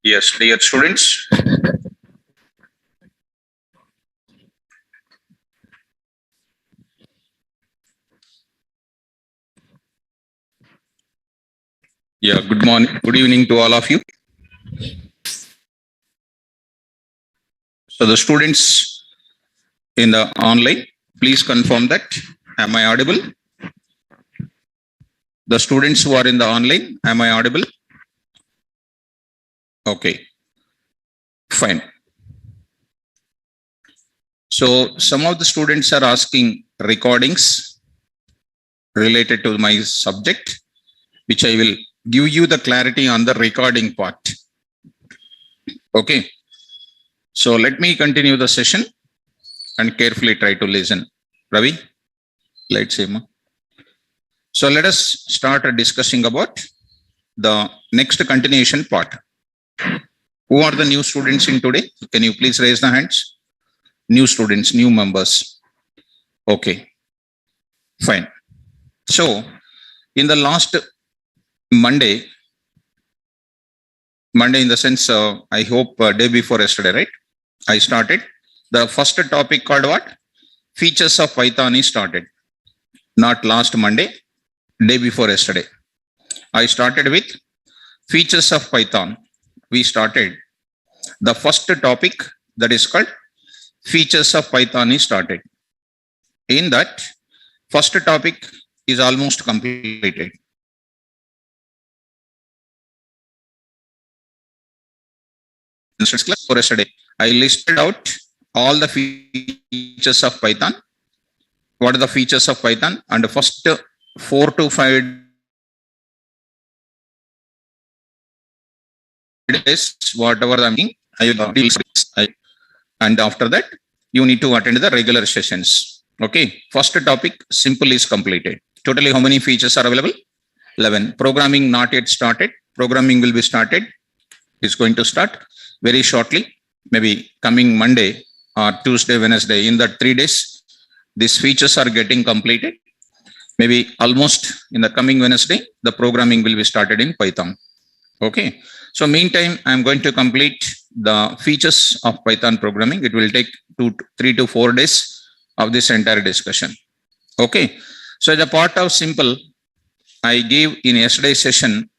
Yes, dear students. Yeah, good morning, good evening to all of you. So the students in the online, please confirm that. Am I audible? The students who are in the online, am I audible? Okay, fine. So some of the students are asking recordings related to my subject, which I will give you the clarity on the recording part. Okay. So let me continue the session and carefully try to listen. Ravi, let's see. So let us start discussing about the next continuation part. Who are the new students in today? Can you please raise the hands? New students, new members. Okay, fine. So in the last Monday in the sense, I hope day before yesterday, right? I started the first topic called what? Features of Python is started. Not last Monday, day before yesterday. I started with features of Python. We started the first topic that is called features of Python is started. In that first topic is almost completed. For yesterday, I listed out all the features of Python. What are the features of Python? And the first 4 to 5 days, whatever I'm doing, I will deal with. And after that, you need to attend the regular sessions. Okay. First topic, simple is completed. Totally, how many features are available? 11. Programming not yet started. Programming will be started. It's going to start very shortly, maybe coming Monday or Tuesday, Wednesday. In that 3 days, these features are getting completed. Maybe almost in the coming Wednesday, the programming will be started in Python. Okay. So meantime, I'm going to complete the features of Python programming. It will take 3 to 4 days of this entire discussion. Okay. So as a part of simple, I gave in yesterday's session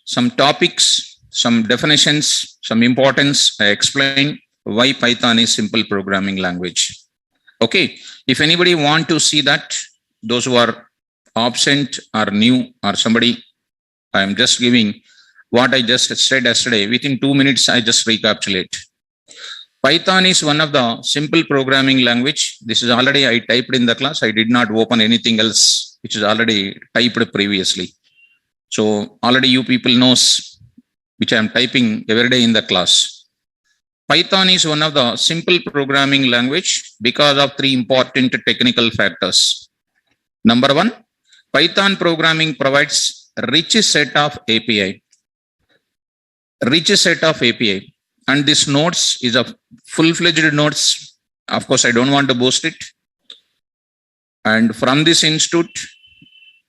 some topics, some definitions, some importance. I explained why Python is simple programming language. Okay. If anybody want to see that, those who are absent or new or somebody, I'm just giving what I just said yesterday. Within 2 minutes, I just recapitulate. Python is one of the simple programming language. This is already I typed in the class. I did not open anything else, which is already typed previously. So already you people knows which I am typing every day in the class. Python is one of the simple programming language because of 3 important technical factors. Number 1, Python programming provides a rich set of API. And this nodes is a full-fledged nodes. Of course, I don't want to boast it. And from this institute,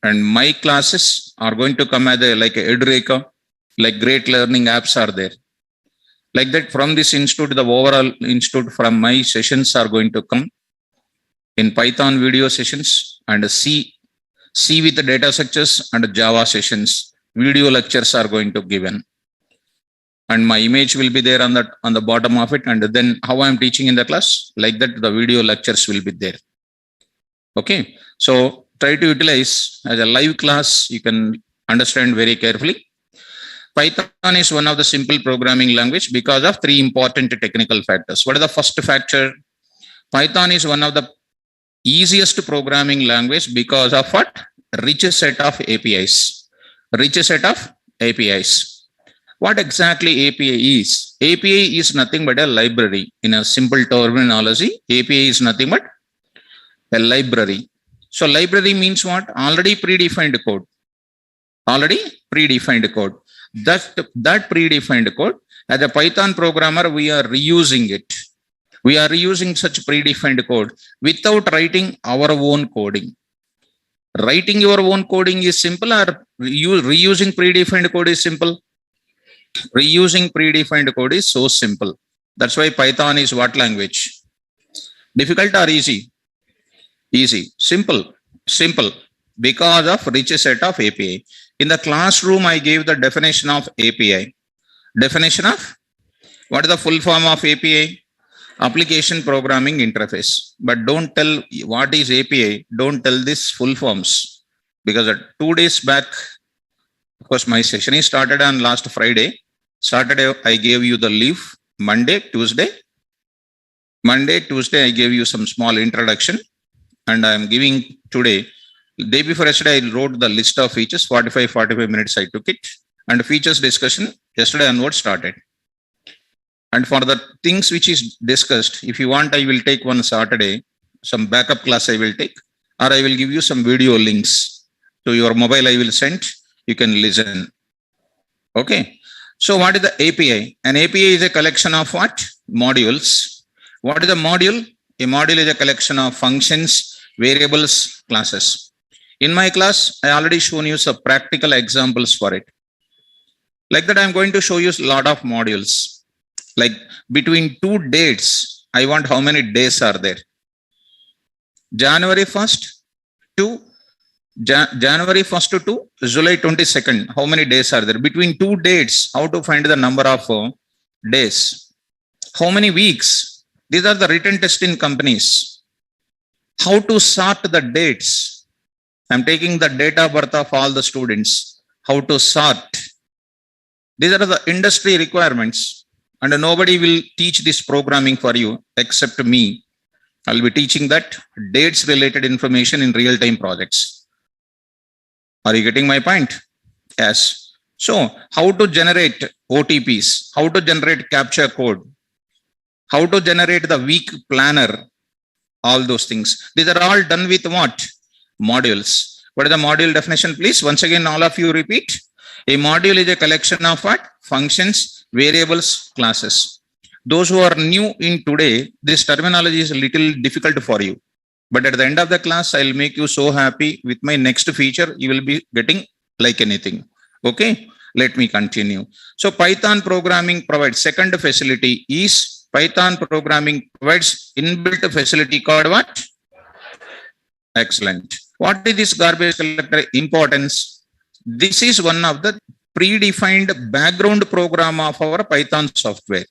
and my classes are going to come as like a Edureka, like great learning apps are there. Like that, from this institute, the overall institute from my sessions are going to come in Python video sessions and C with the data structures and Java sessions. Video lectures are going to given. And my image will be there on the bottom of it. And then how I'm teaching in the class, like that, the video lectures will be there. Okay. So try to utilize as a live class. You can understand very carefully. Python is one of the simple programming language because of 3 important technical factors. What is the first factor? Python is one of the easiest programming language because of what? Rich set of APIs. What exactly API is? API is nothing but a library. In a simple terminology, API is nothing but a library. So library means what? Already predefined code. That predefined code, as a Python programmer, we are reusing it. We are reusing such predefined code without writing our own coding. Writing your own coding is simple, or reusing predefined code is simple? Reusing predefined code is so simple. That's why Python is what language? Difficult or easy? Easy. Simple. Simple. Because of rich set of API. In the classroom, I gave the definition of API. Definition of what is the full form of API? Application Programming Interface. But don't tell what is API. Don't tell this full forms. Because 2 days back, of course, my session is started on last Friday. Saturday, I gave you the leave. Monday, Tuesday, I gave you some small introduction. And I am giving today, day before yesterday, I wrote the list of features, 45 minutes I took it. And features discussion, yesterday onwards started. And for the things which is discussed, if you want, I will take one Saturday, some backup class I will take, or I will give you some video links to your mobile I will send, you can listen. Okay. So what is the API? An API is a collection of what? Modules. What is a module? A module is a collection of functions, variables, classes. In my class, I already shown you some practical examples for it. Like that, I'm going to show you a lot of modules. Like between 2 dates, I want how many days are there? January 1st to January 1st to July 22nd. How many days are there? Between 2 dates, how to find the number of days? How many weeks? These are the written test in companies. How to sort the dates? I'm taking the date of birth of all the students. How to sort? These are the industry requirements. And nobody will teach this programming for you except me. I'll be teaching that dates related information in real-time projects. Are you getting my point? Yes. So how to generate OTPs, how to generate captcha code, how to generate the week planner, all those things. These are all done with what? Modules. What is the module definition, please? Once again, all of you repeat. A module is a collection of what? Functions, variables, classes. Those who are new in today, this terminology is a little difficult for you. But at the end of the class, I'll make you so happy with my next feature. You will be getting like anything. Okay, let me continue. So Python programming provides second facility is Python programming provides inbuilt facility called what? Excellent. What is this garbage collector importance? This is one of the predefined background program of our Python software.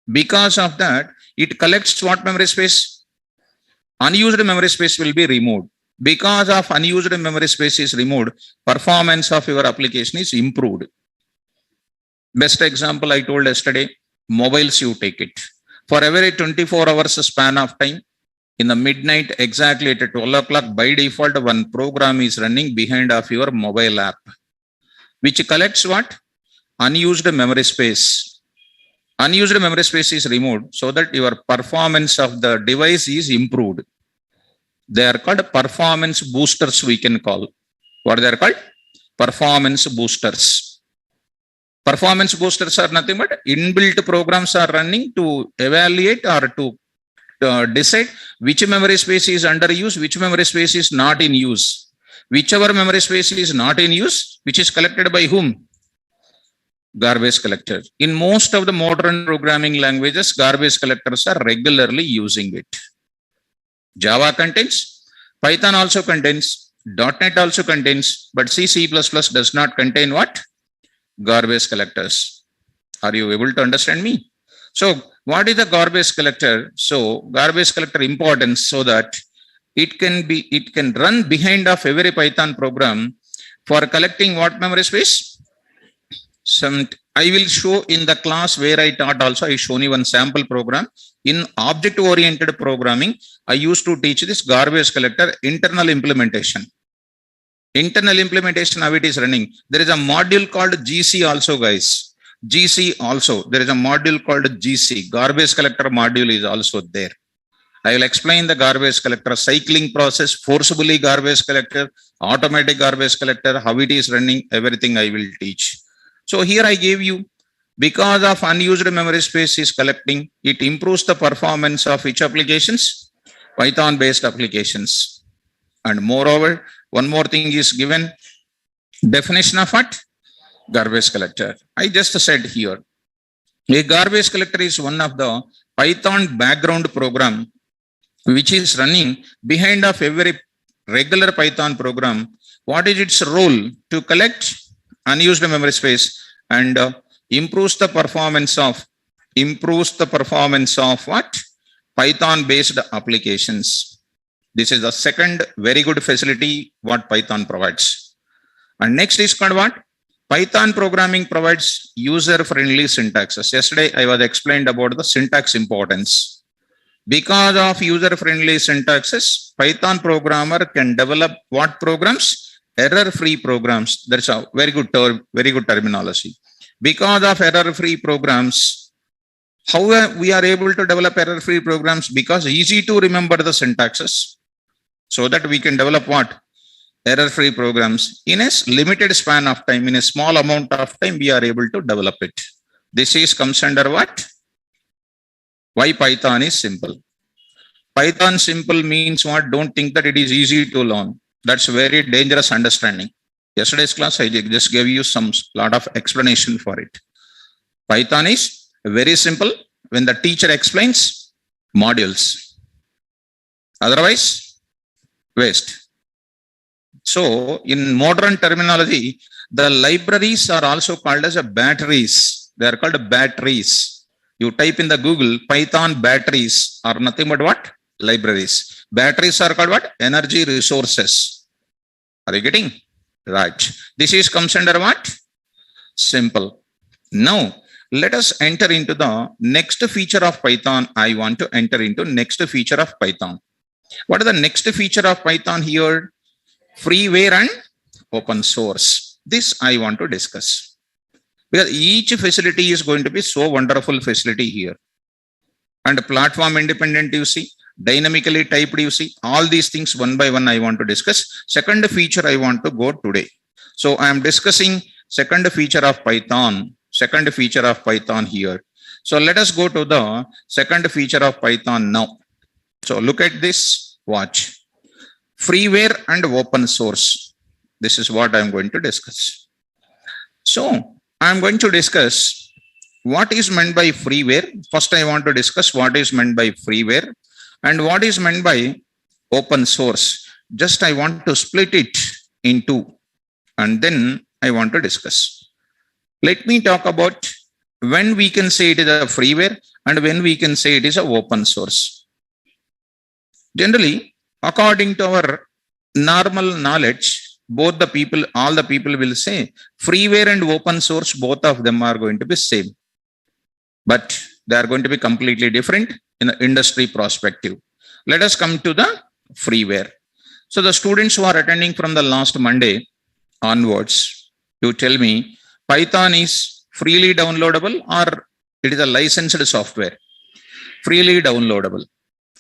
Because of that, it collects what memory space? Unused memory space will be removed. Because of unused memory space is removed, performance of your application is improved. Best example I told yesterday, mobiles you take it. For every 24 hours span of time, in the midnight, exactly at 12 o'clock, by default, one program is running behind of your mobile app, which collects what? Unused memory space. Unused memory space is removed so that your performance of the device is improved. They are called performance boosters, we can call. What they are called? Performance boosters. Performance boosters are nothing but inbuilt programs are running to evaluate or to decide which memory space is under use, which memory space is not in use. Whichever memory space is not in use, which is collected by whom? Garbage collector. In most of the modern programming languages, garbage collectors are regularly using it. Java contains, Python also contains, .NET also contains, but C++ does not contain what? Garbage collectors. Are you able to understand me? So what is the garbage collector? So garbage collector importance so that it can run behind of every Python program for collecting what memory space? I will show in the class where I taught also, I shown you one sample program. In object-oriented programming, I used to teach this garbage collector internal implementation. Internal implementation, how it is running. There is a module called GC also, guys. GC also. There is a module called GC. Garbage collector module is also there. I will explain the garbage collector cycling process, forcibly garbage collector, automatic garbage collector, how it is running, everything I will teach. So here I gave you, because of unused memory space is collecting, it improves the performance of which applications? Python-based applications. And moreover, one more thing is given, definition of what? Garbage collector. I just said here, A garbage collector is one of the Python background program which is running behind of every regular Python program. What is its role? To collect unused memory space and improves the performance of what? Python based applications. This is the second very good facility what Python provides. And next is called what? Python programming provides user-friendly syntaxes. Yesterday, I was explained about the syntax importance. Because of user-friendly syntaxes, Python programmer can develop what programs? Error-free programs. That's a very good terminology. Because of error-free programs, how we are able to develop error-free programs? Because easy to remember the syntaxes, so that we can develop what? Error-free programs in a limited span of time, in a small amount of time, we are able to develop it. This is comes under what? Why Python is simple. Python simple means what? Don't think that it is easy to learn. That's very dangerous understanding. Yesterday's class, I just gave you some lot of explanation for it. Python is very simple when the teacher explains modules. Otherwise, waste. So in modern terminology, the libraries are also called as batteries. They are called batteries. You type in the Google, Python batteries are nothing but what? Libraries. Batteries are called what? Energy resources. Are you getting? Right. This is comes under what? Simple. Now, let us enter into the next feature of Python. I want to enter into next feature of Python. What is the next feature of Python here? Freeware and open source. This I want to discuss. Because each facility is going to be so wonderful facility here. And platform independent, you see, dynamically typed, you see, all these things one by one I want to discuss. Second feature I want to go today. So I am discussing second feature of Python. Second feature of Python here. So let us go to the second feature of Python now. So look at this, watch. Freeware and open source. This is what I am going to discuss. So I am going to discuss what is meant by freeware. First, I want to discuss what is meant by freeware and what is meant by open source. Just I want to split it in two and then I want to discuss. Let me talk about when we can say it is a freeware and when we can say it is an open source. Generally, according to our normal knowledge, all the people will say freeware and open source, both of them are going to be same. But they are going to be completely different in the industry perspective. Let us come to the freeware. So the students who are attending from the last Monday onwards, you tell me, Python is freely downloadable or it is a licensed software? Freely downloadable.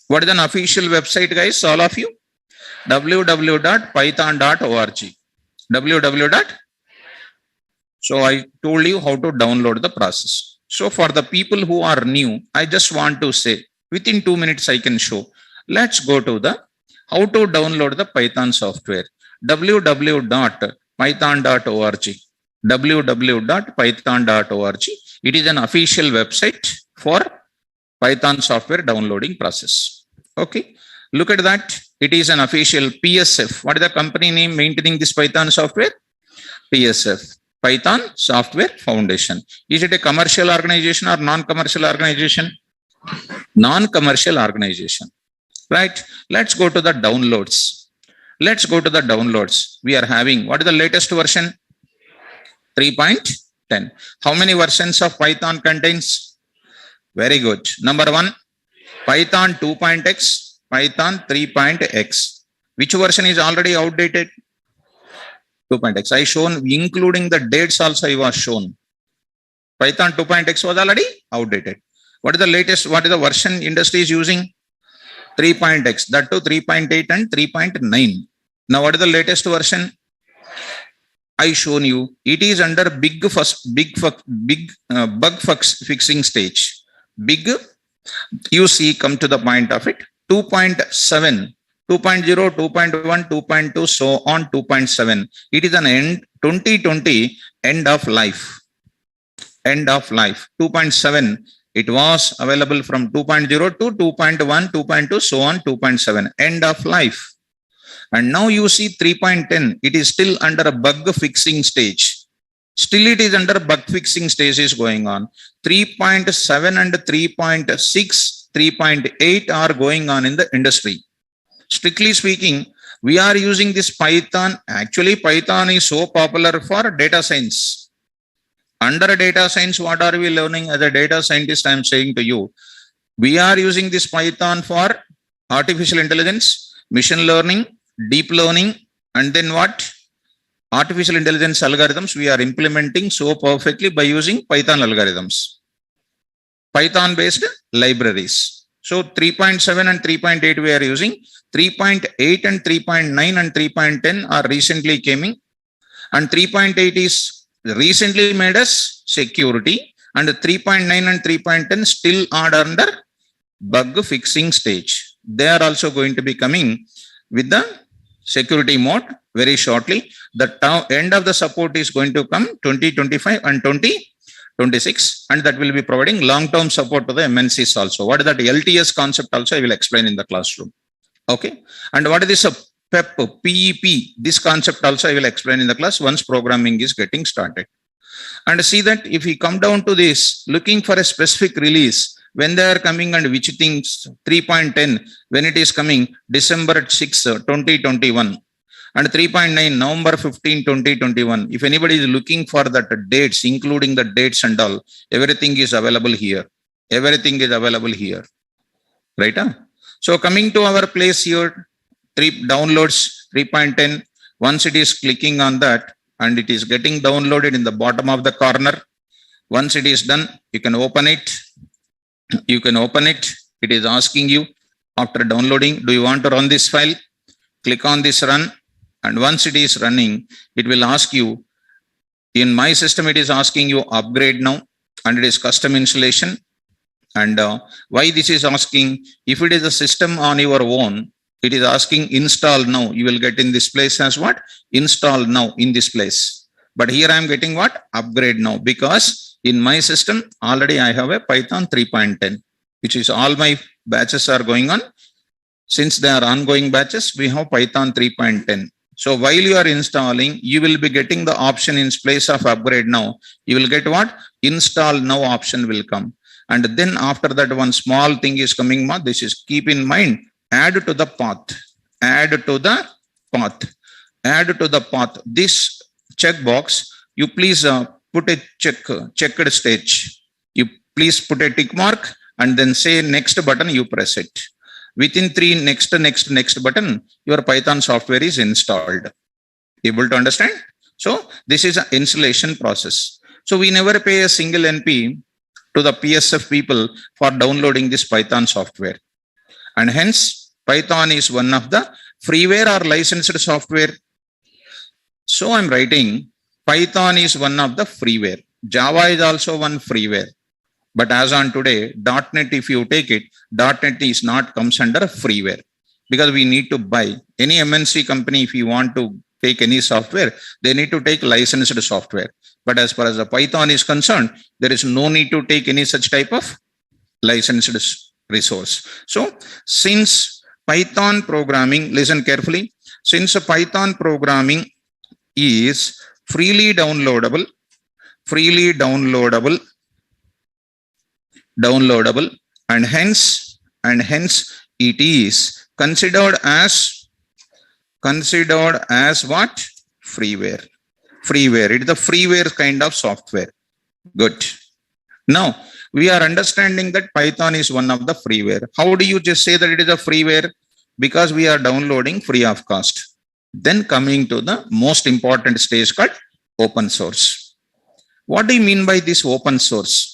What is an official website, guys? All of you? www.python.org. So I told you how to download the process. So for the people who are new, I just want to say within 2 minutes I can show. Let's go to the how to download the Python software. www.python.org. www.python.org. It is an official website for Python software downloading process. Okay. Look at that. It is an official PSF. What is the company name maintaining this Python software? PSF. Python Software Foundation. Is it a commercial organization or non-commercial organization? Non-commercial organization. Right. Let's go to the downloads. We are having, what is the latest version? 3.10. How many versions of Python contains? Very good. Number 1, Python 2.x. Python 3.x. Which version is already outdated? 2.x. I shown, including the dates also I was shown. Python 2.x was already outdated. What is the latest? What is the version industry is using? 3.x. That too 3.8 and 3.9. Now what is the latest version? I shown you. It is under big bug fixing stage. Big, you see, come to the point of it. 2.7, 2.0, 2.1, 2.2, so on 2.7. It is an end 2020 end of life. end of life. 2.7, it was available from 2.0 to 2.1, 2.2, so on, 2.7, end of life. And now you see 3.10, it is still under a bug fixing stage. Still it is under bug fixing stage is going on. 3.7 and 3.6, 3.8 are going on in the industry. Strictly speaking, we are using this Python. Actually, Python is so popular for data science. Under data science, what are we learning as a data scientist? I am saying to you, we are using this Python for artificial intelligence, machine learning, deep learning, and then what? Artificial intelligence algorithms we are implementing so perfectly by using Python algorithms, Python based libraries. So 3.7 and 3.8 we are using. 3.8 and 3.9 and 3.10 are recently coming, and 3.8 is recently made as security, and 3.9 and 3.10 still are under bug fixing stage. They are also going to be coming with the security mode very shortly. The end of the support is going to come 2025 and 2026, and that will be providing long-term support to the MNCs also. What is that LTS concept also I will explain in the classroom. Okay. And what is this PEP, PEP? This concept also I will explain in the class once programming is getting started. And see that if we come down to this, looking for a specific release, when they are coming and which things, 3.10, when it is coming, December 6, 2021. And 3.9, November 15, 2021. If anybody is looking for that dates, including the dates and all, everything is available here. Everything is available here. Right? Huh? So coming to our place here, 3 downloads, 3.10. Once it is clicking on that and it is getting downloaded in the bottom of the corner. Once it is done, you can open it. You can open it. It is asking you after downloading, do you want to run this file? Click on this run. And once it is running, it will ask you, in my system, it is asking you upgrade now, and it is custom installation. And why this is asking, if it is a system on your own, it is asking install now. You will get in this place as what? Install now in this place. But here I am getting what? Upgrade now, because in my system, already I have a Python 3.10, which is all my batches are going on. Since they are ongoing batches, we have Python 3.10. So while you are installing, you will be getting the option in place of upgrade now. You will get what? Install now option will come. And then after that, one small thing is coming. This is keep in mind, add to the path, add to the path, add to the path. This checkbox, you please put a checked stage. You please put a tick mark and then say next button, you press it. Within 3 next button, your Python software is installed. Able to understand? So this is an installation process. So we never pay a single NP to the PSF people for downloading this Python software. And hence, Python is one of the freeware or licensed software. So I'm writing Python is one of the freeware. Java is also one freeware. But as on today, .NET, if you take it, .NET is not comes under freeware, because we need to buy. Any MNC company, if you want to take any software, they need to take licensed software. But as far as the Python is concerned, there is no need to take any such type of licensed resource. So since Python programming, listen carefully, since Python programming is freely downloadable, and hence it is considered as what? Freeware. It is the freeware kind of software. Good. Now we are understanding that Python is one of the freeware. How do you just say that it is a freeware? Because we are downloading free of cost. Then coming to the most important stage called open source. What do you mean by this open source?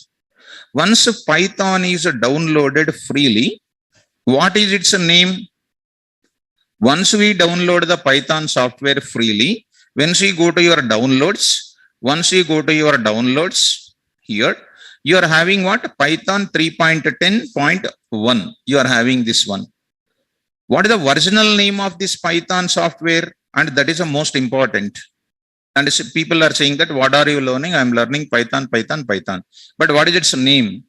Once Python is downloaded freely, what is its name? Once we download the Python software freely, once we go to your downloads, here, you are having what? Python 3.10.1. You are having this one. What is the original name of this Python software? And that is the most important. And people are saying that, what are you learning? I'm learning Python, Python, Python. But what is its name?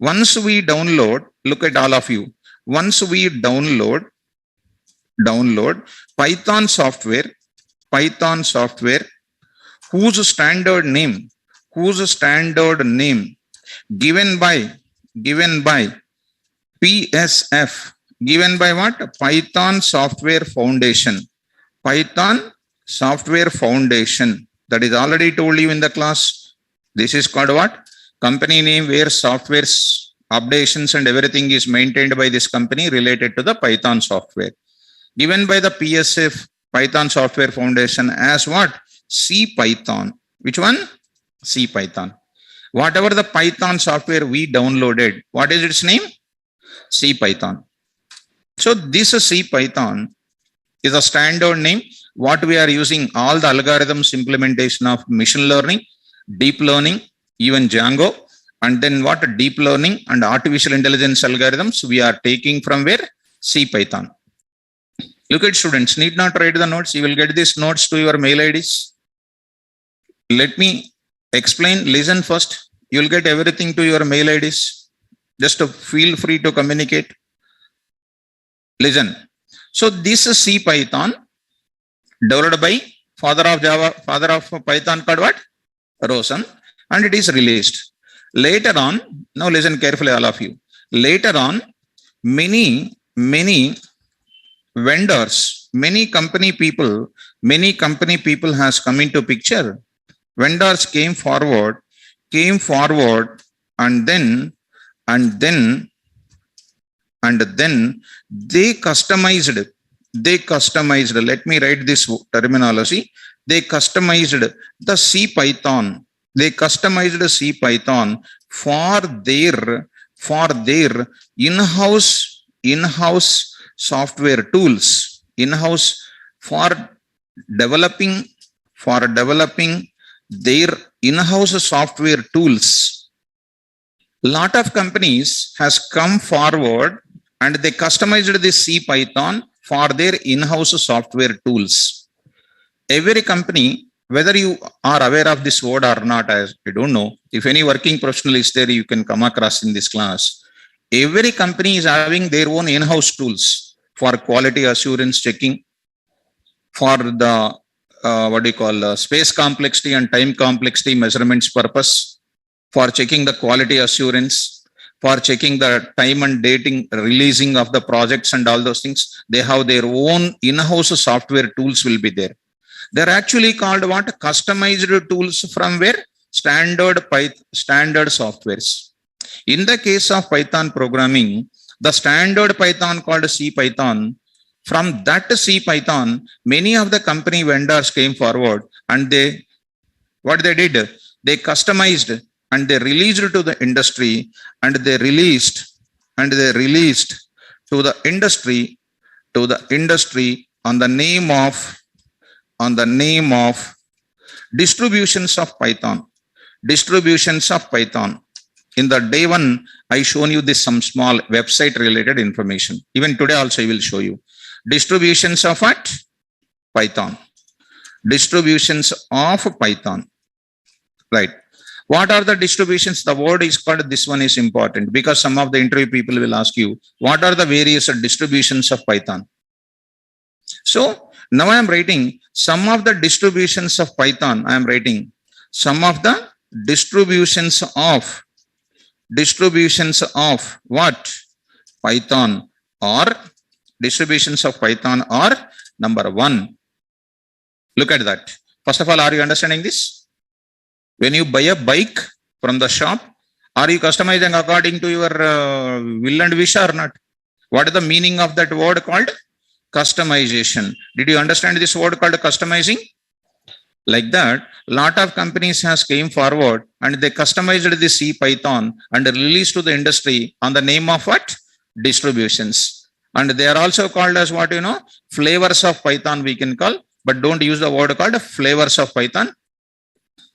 Once we download, look at all of you. Once we download Python software, whose standard name given by PSF, given by what? Python Software Foundation. Python Software Foundation. That is already told you in the class. This is called what? Company name where software's updations and everything is maintained by this company related to the Python software. Given by the PSF, Python Software Foundation, as what? C Python. Which one? C Python. Whatever the Python software we downloaded, what is its name? C Python. So this C Python is a standard name. What we are using, all the algorithms implementation of machine learning, deep learning, even Django, and then what? Deep learning and artificial intelligence algorithms we are taking from where? C Python. Look at students, need not write the notes. You will get these notes to your mail IDs. Let me explain, listen first. You will get everything to your mail IDs. Just to feel free to communicate. Listen. So this is C Python developed by father of Python called what? Rosen, and it is released. Later on, now listen carefully all of you. Later on, many vendors, many company people has come into picture. Vendors came forward, and then they customized. Let me write this terminology. They customized the C Python. They customized C Python for their in-house software tools, for developing their in-house software tools. Lot of companies has come forward and they customized this C Python for their in-house software tools. Every company, whether you are aware of this word or not, I don't know. If any working professional is there, you can come across in this class. Every company is having their own in-house tools for quality assurance checking, for the space complexity and time complexity measurements purpose, for checking the quality assurance, for checking the time and dating releasing of the projects and all those things. They have their own in-house software tools will be there. They're actually called what? Customized tools from where? Standard softwares. In the case of Python programming, the standard Python called C Python, from that C Python, many of the company vendors came forward and what they did, they customized and they released to the industry, and they released to the industry on the name of distributions of Python. In the day one, I shown you this some small website related information. Even today also I will show you. Distributions of what? Python. Distributions of Python. Right. What are the distributions? The word is called, this one is important because some of the interview people will ask you, what are the various distributions of Python? So now I am writing some of the distributions of Python. I am writing some of the distributions of what? Python, or distributions of Python are number one. Look at that. First of all, are you understanding this? When you buy a bike from the shop, are you customizing according to your will and wish or not? What is the meaning of that word called? Customization. Did you understand this word called customizing? Like that, lot of companies has came forward and they customized the C Python and released to the industry on the name of what? Distributions. And they are also called as what, flavors of Python we can call, but don't use the word called flavors of Python.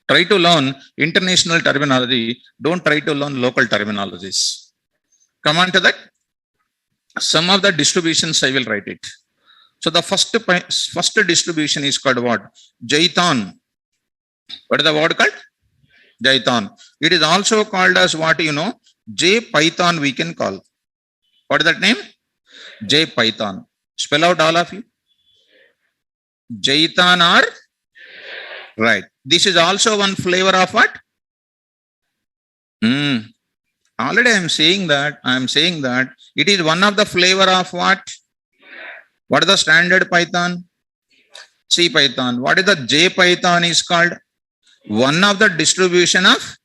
Try to learn international terminology. Don't try to learn local terminologies. Come on to that. Some of the distributions I will write it. So the first distribution is called what? Jython. What is the word called? Jython. It is also called as what you know, JPython we can call. What is that name? JPython. Spell out all of you. Jython or right. This is also one flavor of what? Already I am saying that it is one of the flavor of what? What is the standard Python? C Python. What is the JPython is called? One of the distribution of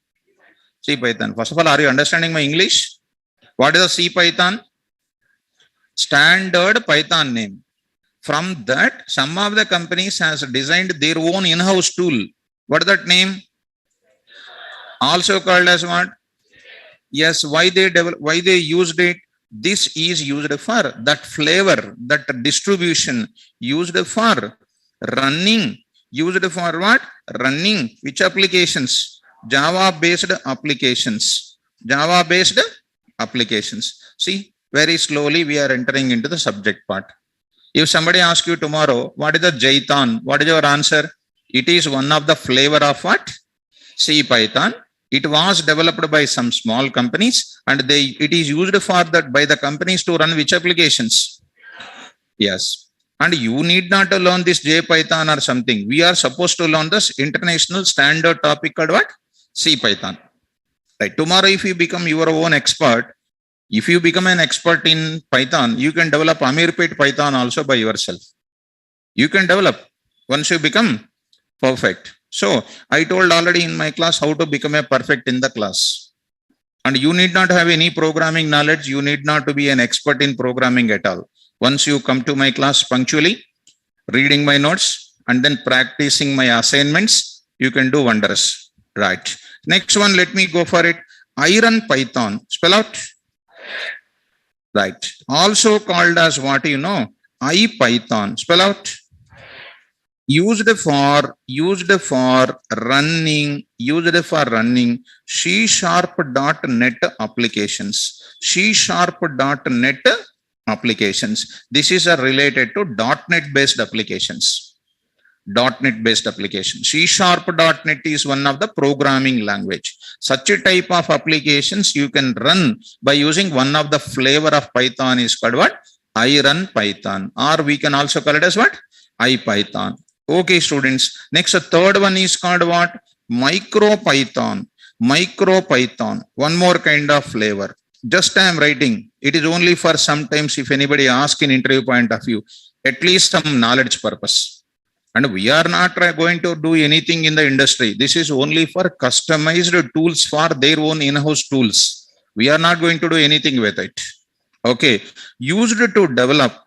C Python. First of all, are you understanding my English? What is the C Python? Standard Python name. From that, some of the companies has designed their own in-house tool. What is that name? Also called as what? Yes, why they used it? This is used for that flavor, that distribution, used for running. Used for what? Running. Which applications? Java-based applications. Java-based applications. See, very slowly we are entering into the subject part. If somebody asks you tomorrow, what is the Jython? What is your answer? It is one of the flavor of what? C Python. It was developed by some small companies and it is used for that by the companies to run which applications? Yes. And you need not to learn this JPython or something. We are supposed to learn this international standard topic called what? C Python. Right. Tomorrow, if you become your own expert, if you become an expert in Python, you can develop Amirpet Python also by yourself. You can develop once you become perfect. So I told already in my class how to become a perfect in the class. And you need not have any programming knowledge. You need not to be an expert in programming at all. Once you come to my class punctually, reading my notes and then practicing my assignments, you can do wonders. Right. Next one, let me go for it. Iron Python. Spell out. Right. Also called as what you know? IPython. Spell out. Used for running C#.NET applications. C#.NET applications. This is related to .NET based applications. .NET based application. C#.NET is one of the programming language. Such a type of applications you can run by using one of the flavor of Python is called what? Iron Python, or we can also call it as what? IPython. Okay, students. Next, the third one is called what? MicroPython. MicroPython. One more kind of flavor. Just I am writing. It is only for sometimes if anybody asks in interview point of view, at least some knowledge purpose. And we are not going to do anything in the industry. This is only for customized tools for their own in-house tools. We are not going to do anything with it. Okay. Used to develop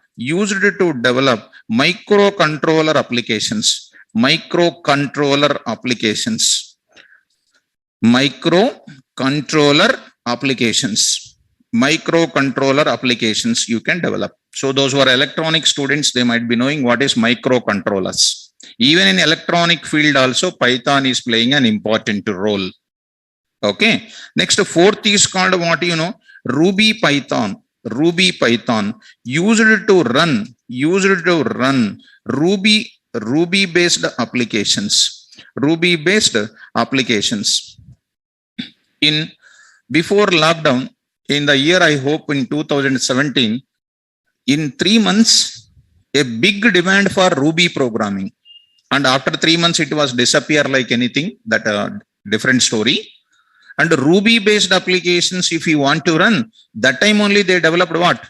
microcontroller applications. Microcontroller applications. Microcontroller applications you can develop. So those who are electronic students, they might be knowing what is microcontrollers. Even in electronic field also, Python is playing an important role. Okay. Next, fourth is called what you know? Ruby Python. Ruby Python. Used to run Ruby based applications. Ruby based applications. In before lockdown, in the year I hope in 2017, in 3 months, a big demand for Ruby programming. And after 3 months, it was disappear like anything, that different story. And Ruby based applications, if you want to run, that time only they developed what?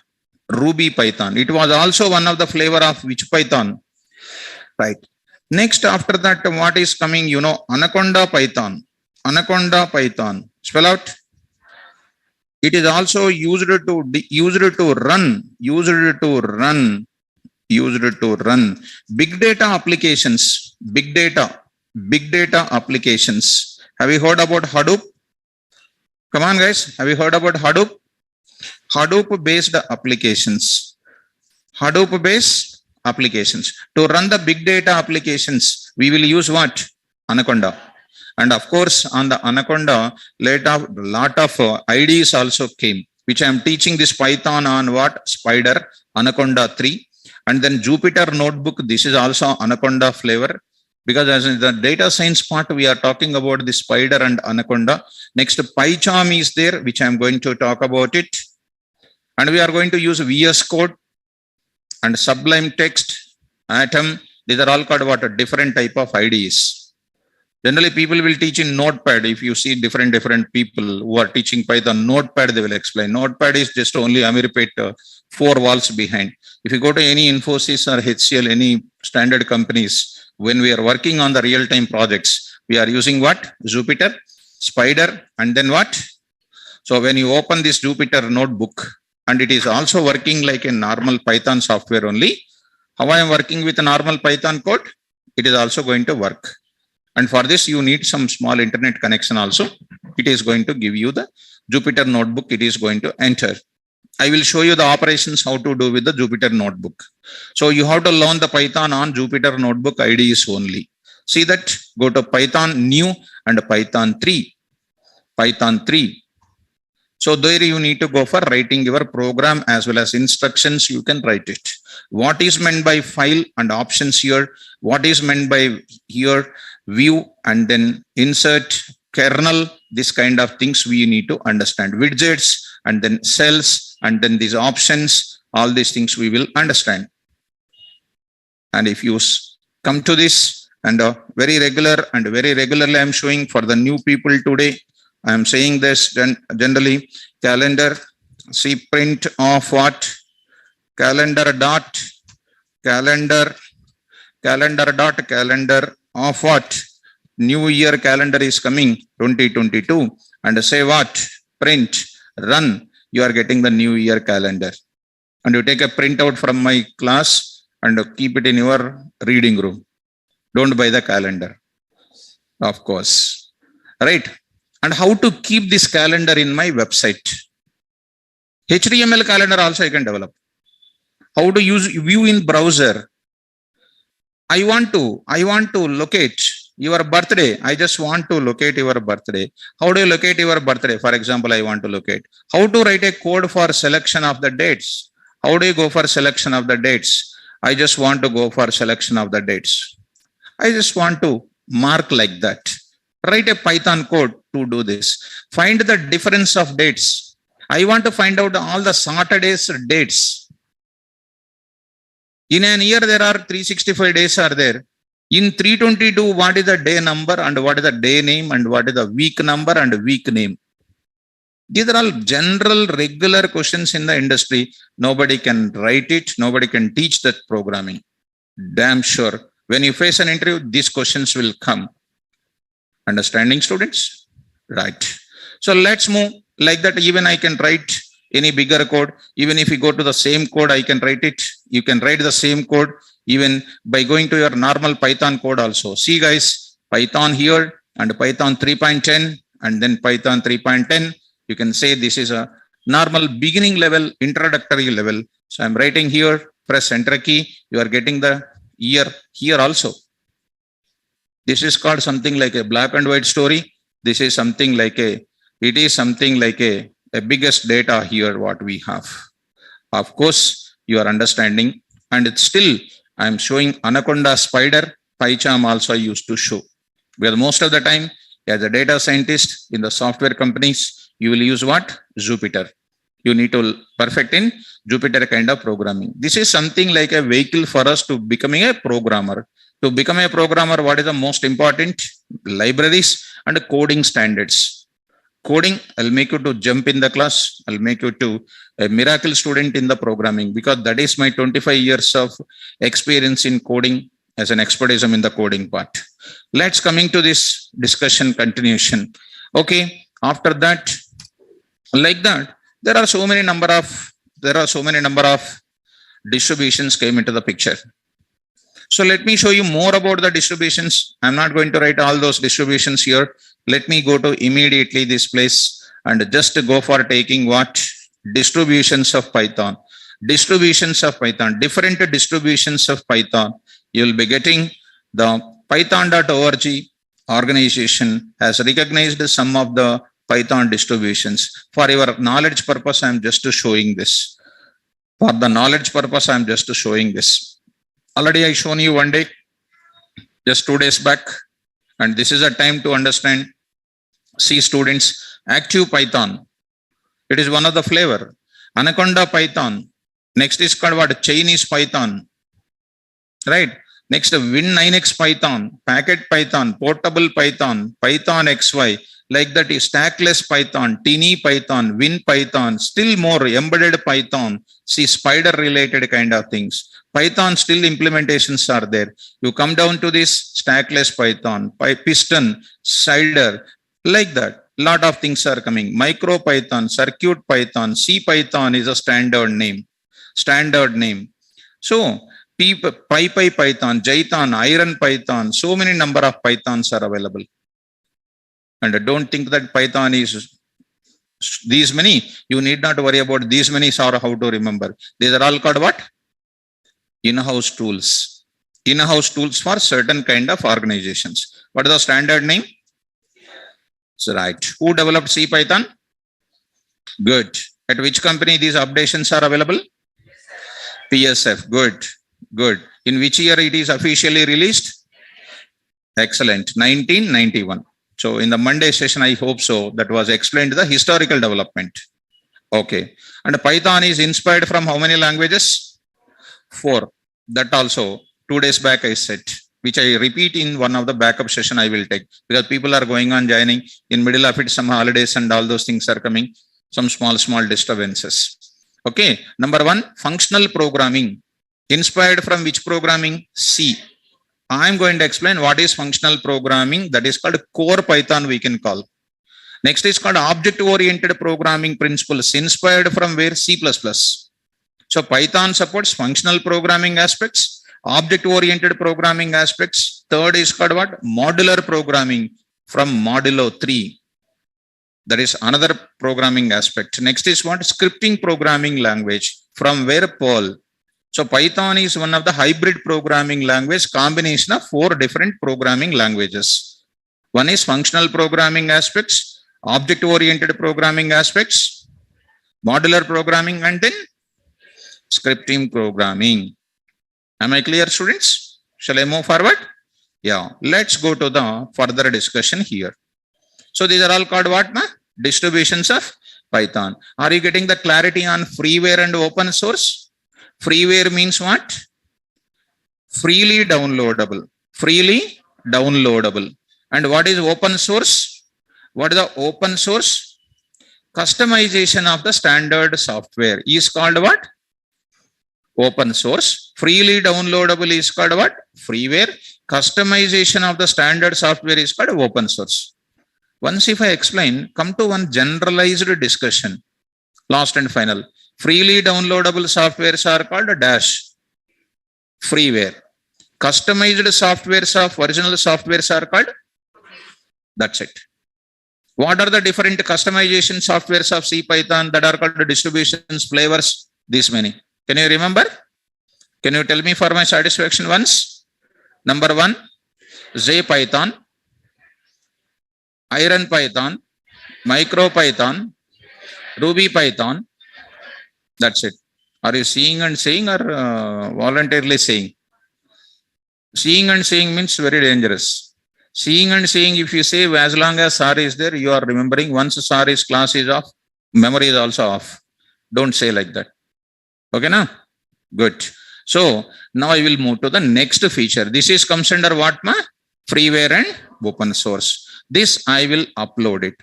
Ruby Python. It was also one of the flavor of which Python? Right. Next, after that, what is coming? You know, Anaconda Python. Anaconda Python. Spell out. It is also used to run big data applications. Big data applications. Have you heard about Hadoop? Come on, guys. Have you heard about Hadoop? Hadoop based applications. Hadoop based applications. To run the big data applications, we will use what? Anaconda. And of course, on the Anaconda, lot of IDEs also came, which I am teaching this Python on what? Spider, Anaconda 3. And then Jupyter Notebook. This is also Anaconda flavor. because as in the data science part, we are talking about the Spider and Anaconda. Next, PyCharm is there, which I'm going to talk about it. And we are going to use VS Code and Sublime Text, Atom. These are all called what? A different type of IDEs. Generally, people will teach in Notepad. If you see different people who are teaching Python, Notepad, they will explain. Notepad is just only, I repeat, 4 walls behind. If you go to any Infosys or HCL, any standard companies, when we are working on the real-time projects, we are using what? Jupyter, Spider, and then what? So when you open this Jupyter notebook, and it is also working like a normal Python software only, how I am working with a normal Python code, it is also going to work. And for this, you need some small internet connection also. It is going to give you the Jupyter notebook. It is going to enter. I will show you the operations how to do with the Jupyter notebook. So you have to learn the Python on Jupyter notebook IDEs only. See that, go to Python new and Python 3. Python 3. So there you need to go for writing your program as well as instructions. You can write it. What is meant by file and options here? What is meant by here? View and then insert, kernel, this kind of things we need to understand. Widgets and then cells and then these options, all these things we will understand. And if you come to this and very regularly I'm showing for the new people today, I am saying this generally, calendar, see print of what? Calendar of what? New year calendar is coming 2022 and say what? Print, run, you are getting the new year calendar. And you take a printout from my class and keep it in your reading room. Don't buy the calendar, of course, right? And how to keep this calendar in my website? HTML calendar also I can develop. How to use view in browser? I want to locate your birthday. I just want to locate your birthday. How do you locate your birthday? For example, I want to locate. How to write a code for selection of the dates? How do you go for selection of the dates? I just want to go for selection of the dates. I just want to mark like that. Write a Python code to do this. Find the difference of dates. I want to find out all the Saturday's dates. In an year, there are 365 days are there. In 322, what is the day number and what is the day name and what is the week number and week name? These are all general, regular questions in the industry. Nobody can write it. Nobody can teach that programming. Damn sure. When you face an interview, these questions will come. Understanding, students? Right. So let's move like that. Even I can write any bigger code. Even if you go to the same code, I can write it. You can write the same code even by going to your normal Python code also. See guys, Python here and Python 3.10 and then Python 3.10. You can say this is a normal beginning level, introductory level. So I'm writing here, press enter key. You are getting the year here also. This is called something like a black and white story. This is something like it is something like a biggest data here what we have. Of course, you are understanding, and it's still I'm showing Anaconda, Spider, PyCharm also I used to show. Because most of the time, as a data scientist in the software companies, you will use what? Jupyter. You need to perfect in Jupyter kind of programming. This is something like a vehicle for us to becoming a programmer. To become a programmer, what is the most important? Libraries and coding standards. Coding, I'll make you to jump in the class. I'll make you to a miracle student in the programming, because that is my 25 years of experience in coding as an expertism in the coding part. Let's coming to this discussion continuation. Okay, after that, like that, there are so many number of distributions came into the picture. So let me show you more about the distributions. I'm not going to write all those distributions here. Let me go to immediately this place and just go for taking what? Distributions of Python. Distributions of Python, different distributions of Python. You will be getting the python.org organization has recognized some of the Python distributions. For your knowledge purpose, I'm just showing this. For the knowledge purpose, I'm just showing this. Already I shown you one day. just 2 days back. And this is a time to understand. See students, active Python. It is one of the flavor. Anaconda Python. Next is called what? Chinese Python. Right? Next, Win9x Python, Packet Python, Portable Python, Python XY. Like that is Stackless Python, Teeny Python, Win Python, still more embedded Python. See, spider related kind of things. Python still implementations are there. You come down to this Stackless Python, Piston, Cider, like that. Lot of things are coming. Micro Python, Circuit Python, C Python is a standard name. Standard name. So, Python, Jython, Iron Python, so many number of Pythons are available. And don't think that Python is these many. You need not worry about these many or how to remember. These are all called what? In-house tools. In-house tools for certain kind of organizations. What is the standard name? So right. Who developed C Python? Good. At which company these updations are available? PSF. Good. Good. In which year it is officially released? Excellent. 1991. So in the Monday session, I hope so, that was explained the historical development. Okay. And Python is inspired from how many languages? 4. That also 2 days back I said, which I repeat in one of the backup session I will take, because people are going on joining in middle of it, some holidays and all those things are coming, some small disturbances. Okay. Number 1, functional programming. Inspired from which programming? C. I'm going to explain what is functional programming. That is called core Python we can call. Next is called object-oriented programming principles. Inspired from where? C++. So Python supports functional programming aspects, object-oriented programming aspects. Third is called what? Modular programming from Modulo 3. That is another programming aspect. Next is what? Scripting programming language from where? Perl. So Python is one of the hybrid programming language, combination of 4 different programming languages. One is functional programming aspects, object-oriented programming aspects, modular programming, and then scripting programming. Am I clear, students? Shall I move forward? Yeah. Let's go to the further discussion here. So these are all called what? Distributions of Python. Are you getting the clarity on freeware and open source? Freeware means what? Freely downloadable. Freely downloadable. And what is open source? What is the open source? Customization of the standard software is called what? Open source. Freely downloadable is called what? Freeware. Customization of the standard software is called open source. Once if I explain, come to one generalized discussion. Last and final. Freely downloadable softwares are called dash freeware. Customized softwares of original softwares are called. That's it. What are the different customization softwares of C Python that are called distributions, flavors? This many. Can you remember? Can you tell me for my satisfaction once? Number 1, JPython, Iron Python, Micro Python, Ruby Python. That's it. Are you seeing and saying or voluntarily saying? Seeing and saying means very dangerous. Seeing and saying, if you say as long as SAR is there, you are remembering. Once SAR is class is off, memory is also off. Don't say like that. Okay, now? Good. So now I will move to the next feature. This is comes under what? Freeware and open source. This I will upload it.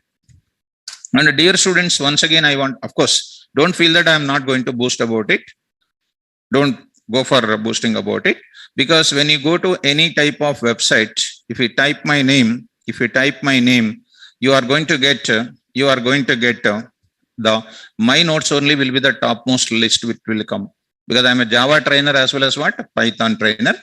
And dear students, once again, I want, of course, don't feel that I am not going to boast about it. Don't go for boasting about it, because when you go to any type of website, if you type my name, you are going to get the my notes only will be the topmost list which will come, because I am a Java trainer as well as what? Python trainer.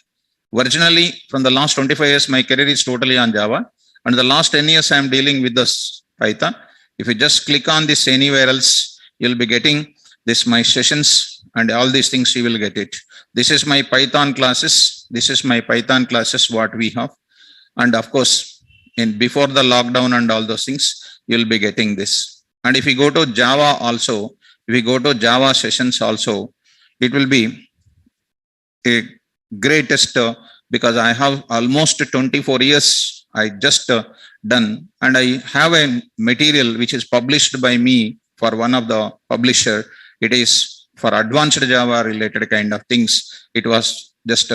Originally, from the last 25 years, my career is totally on Java, and the last 10 years I am dealing with this Python. If you just click on this anywhere else, you'll be getting this my sessions and all these things, you will get it. This is my Python classes. This is my Python classes what we have. And of course, in before the lockdown and all those things, you'll be getting this. And if you go to Java also, if you go to Java sessions also, it will be a greatest because I have almost 24 years I just done, and I have a material which is published by me for one of the publisher. It is for advanced Java related kind of things. It was just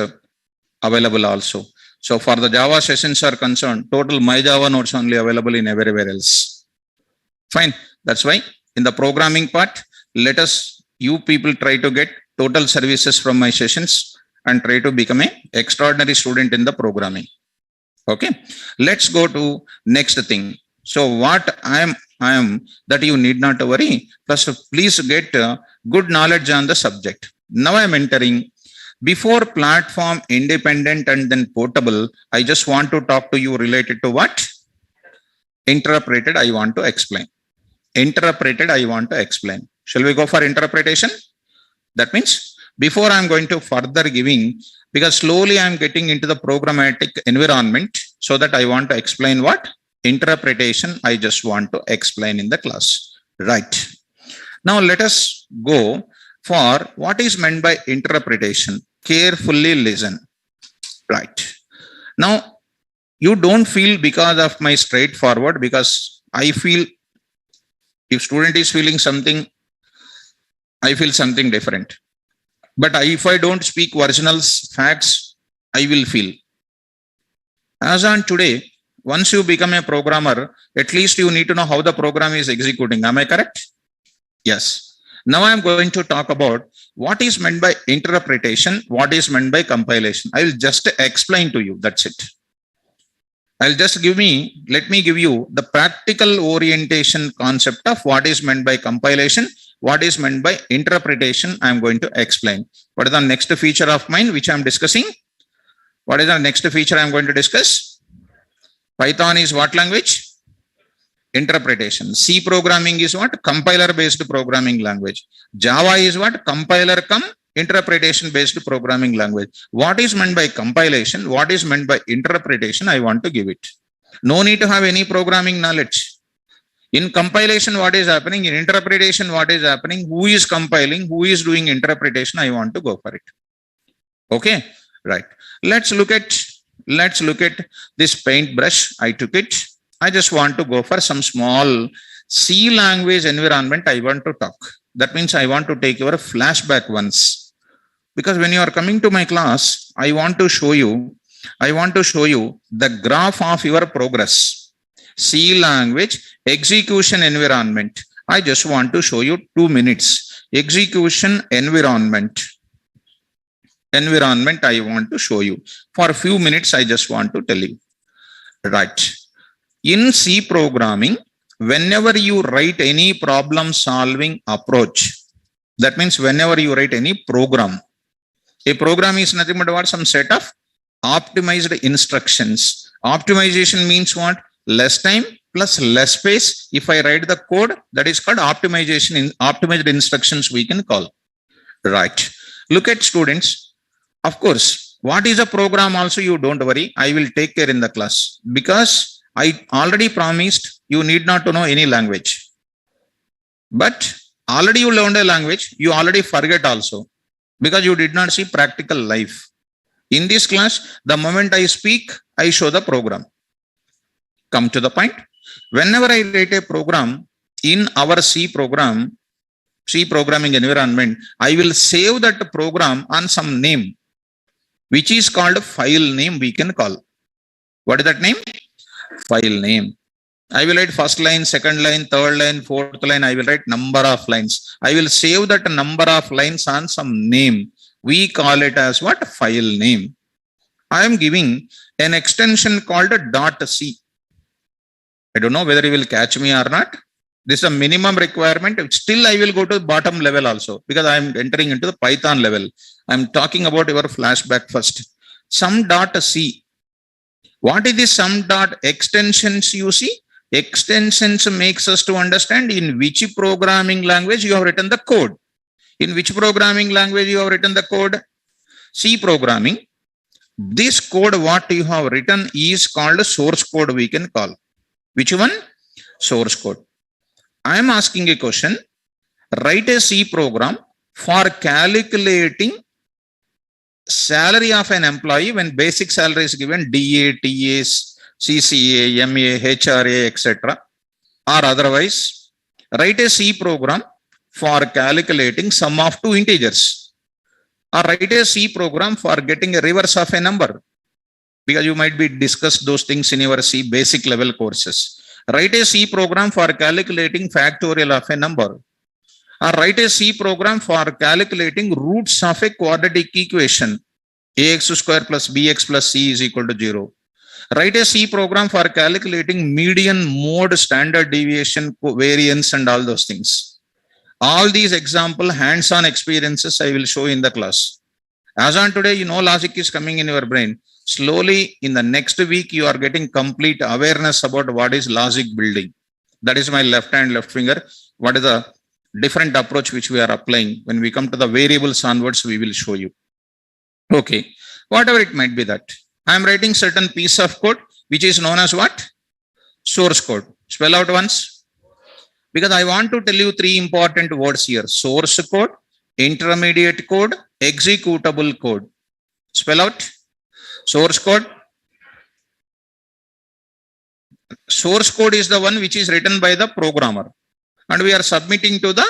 available also. So for the Java sessions are concerned, total my Java notes only available in everywhere else. Fine. That's why in the programming part, let us, you people try to get total services from my sessions and try to become a extraordinary student in the programming. Okay. Let's go to next thing. So what I am that you need not worry. First, please get good knowledge on the subject. Now I am entering. Before platform independent and then portable, I just want to talk to you related to what? Interpreted, I want to explain. Interpreted, I want to explain. Shall we go for interpretation? That means before I'm going to further giving, because slowly I'm getting into the programmatic environment, so that I want to explain what? Interpretation, I just want to explain in the class. Right. Now let us go for what is meant by interpretation. Carefully listen. Right. Now, you don't feel because of my straightforward, because I feel if student is feeling something, I feel something different. But if I don't speak original facts, I will feel. As on today, once you become a programmer, at least you need to know how the program is executing. Am I correct? Yes. Now I'm going to talk about what is meant by interpretation, what is meant by compilation. I will just explain to you. That's it. I'll just let me give you the practical orientation concept of what is meant by compilation, what is meant by interpretation. I'm going to explain. What is the next feature of mine which I'm discussing? What is the next feature I'm going to discuss? Python is what language? Interpretation. C programming is what? Compiler based programming language. Java is what? Compiler cum interpretation based programming language. What is meant by compilation? What is meant by interpretation? I want to give it. No need to have any programming knowledge. In compilation, what is happening? In interpretation, what is happening? Who is compiling? Who is doing interpretation? I want to go for it. Okay, right. Let's look at this paintbrush. I took it. I just want to go for some small C language environment. I want to talk. That means I want to take your flashback once. Because when you are coming to my class, I want to show you the graph of your progress. C language execution environment. I just want to show you 2 minutes. Execution environment. I want to show you. For a few minutes, I just want to tell you. Right. In C programming, whenever you write any problem solving approach, that means whenever you write any program, a program is nothing but what? Some set of optimized instructions. Optimization means what? Less time plus less space. If I write the code, that is called optimization. In optimized instructions we can call. Right. Look at students. Of course, what is a program also, you don't worry. I will take care in the class, because I already promised you need not to know any language. But already you learned a language, you already forget also, because you did not see practical life. In this class, the moment I speak, I show the program. Come to the point. Whenever I write a program in our C programming environment, I will save that program on some name, which is called file name we can call. What is that name? File name. I will write first line, second line, third line, fourth line. I will write number of lines. I will save that number of lines on some name. We call it as what? File name. I am giving an extension called .c. I don't know whether you will catch me or not. This is a minimum requirement. Still, I will go to the bottom level also, because I am entering into the Python level. I am talking about your flashback first. Some .c. What is this some extensions you see? Extensions makes us to understand in which programming language you have written the code. In which programming language you have written the code? C programming. This code what you have written is called source code we can call. Which one? Source code. I am asking a question. Write a C program for calculating salary of an employee when basic salary is given DA, TA, CCA, MA, HRA, etc. or otherwise, write a C program for calculating sum of two integers, or write a C program for getting a reverse of a number, because you might be discussed those things in your C basic level courses. Write a C program for calculating factorial of a number, or write a C program for calculating roots of a quadratic equation, ax square plus bx plus c is equal to 0. Write a C program for calculating median, mode, standard deviation, variance, and all those things. All these example hands-on experiences I will show in the class. As on today, you know logic is coming in your brain. Slowly, in the next week, you are getting complete awareness about what is logic building. That is my left hand, left finger. What is the different approach which we are applying? When we come to the variables onwards, we will show you. Okay, whatever it might be that. I am writing certain piece of code, which is known as what? Source code. Spell out once. Because I want to tell you three important words here. Source code, intermediate code, executable code. Spell out. Source code. Source code is the one which is written by the programmer, and we are submitting to the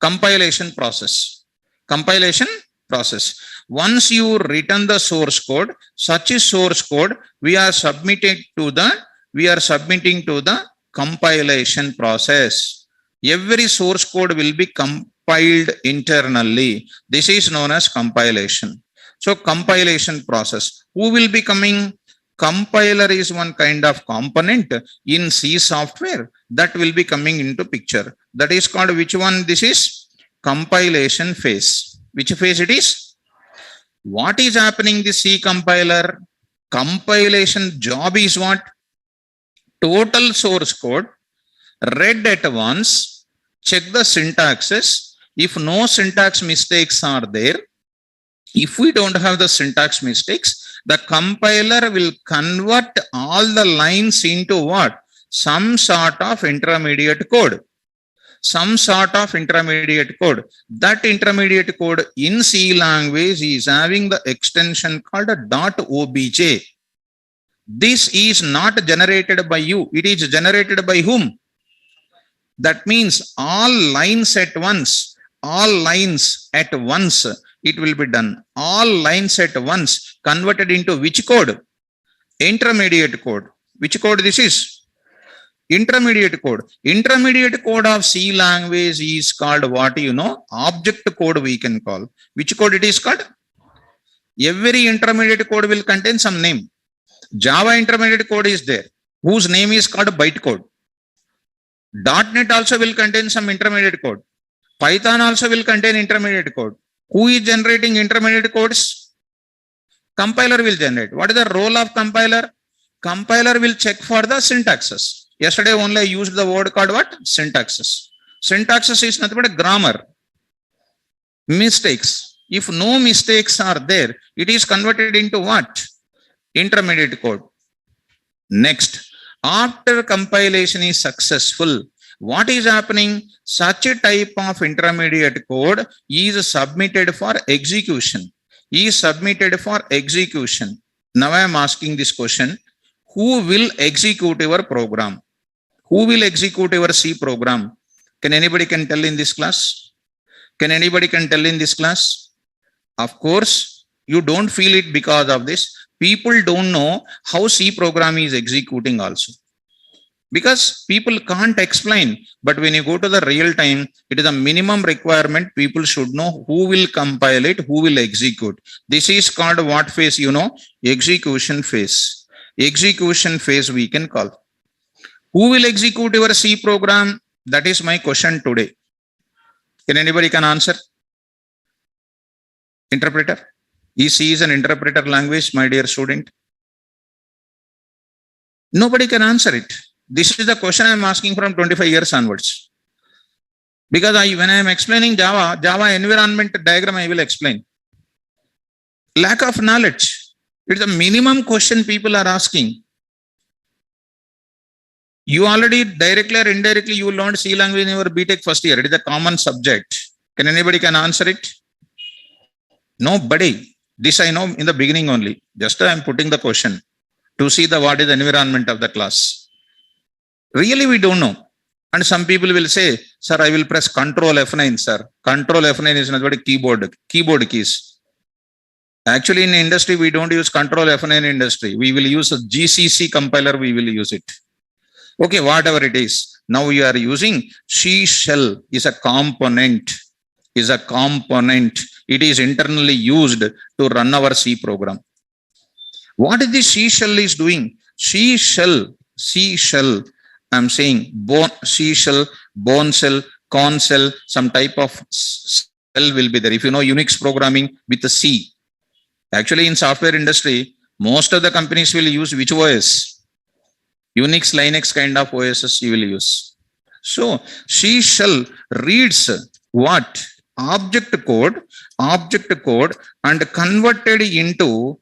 compilation process. Compilation process. Once you written the source code, such a source code we are submitting to the compilation process. Every source code will be compiled internally. This is known as compilation. So compilation process. Who will be coming? Compiler is one kind of component in C software that will be coming into picture. That is called which one? This is compilation phase. Which phase it is? What is happening in the C compiler? Compilation job is what? Total source code, read at once, check the syntaxes. If no syntax mistakes are there, if we don't have the syntax mistakes, the compiler will convert all the lines into what? Some sort of intermediate code. Some sort of intermediate code. That intermediate code in C language is having the extension called a .obj. This is not generated by you. It is generated by whom? That means all lines at once. All lines at once. It will be done. All lines at once converted into which code? Intermediate code. Which code this is? Intermediate code. Intermediate code of C language is called what? Object code we can call. Which code it is called? Every intermediate code will contain some name. Java intermediate code is there, whose name is called bytecode. .NET also will contain some intermediate code. Python also will contain intermediate code. Who is generating intermediate codes? Compiler will generate. What is the role of compiler? Compiler will check for the syntaxes. Yesterday only I used the word called what? Syntaxes. Syntaxes is nothing but a grammar. Mistakes. If no mistakes are there, it is converted into what? Intermediate code. Next, after compilation is successful, what is happening? Such a type of intermediate code is submitted for execution. Is submitted for execution. Now I am asking this question. Who will execute your program? Who will execute your C program? Can anybody can tell in this class? Can anybody can tell in this class? Of course, you don't feel it because of this. People don't know how C program is executing also. Because people can't explain. But when you go to the real time, it is a minimum requirement. People should know who will compile it, who will execute. This is called what phase? Execution phase. Execution phase we can call. Who will execute your C program? That is my question today. Can anybody can answer? Interpreter? C is an interpreter language, my dear student. Nobody can answer it. This is the question I am asking from 25 years onwards. Because when I am explaining Java environment diagram, I will explain. Lack of knowledge. It's the minimum question people are asking. You already directly or indirectly, you learned C language in your BTech first year. It is a common subject. Can anybody can answer it? Nobody. This I know in the beginning only. Just I am putting the question to see the what is the environment of the class. Really, we don't know. And some people will say, sir, I will press Control F9, sir. Control F9 is not a keyboard keys. Actually, in industry, we don't use Control F9 industry. We will use a GCC compiler. We will use it. Okay, whatever it is. Now we are using C shell is a component. It is internally used to run our C program. What is the C shell is doing? C shell. I'm saying C shell, bone cell, corn cell, some type of cell will be there. If you know Unix programming with the C. Actually, in software industry, most of the companies will use which OS? Unix, Linux kind of OSs you will use. So C shell reads what? Object code and converted into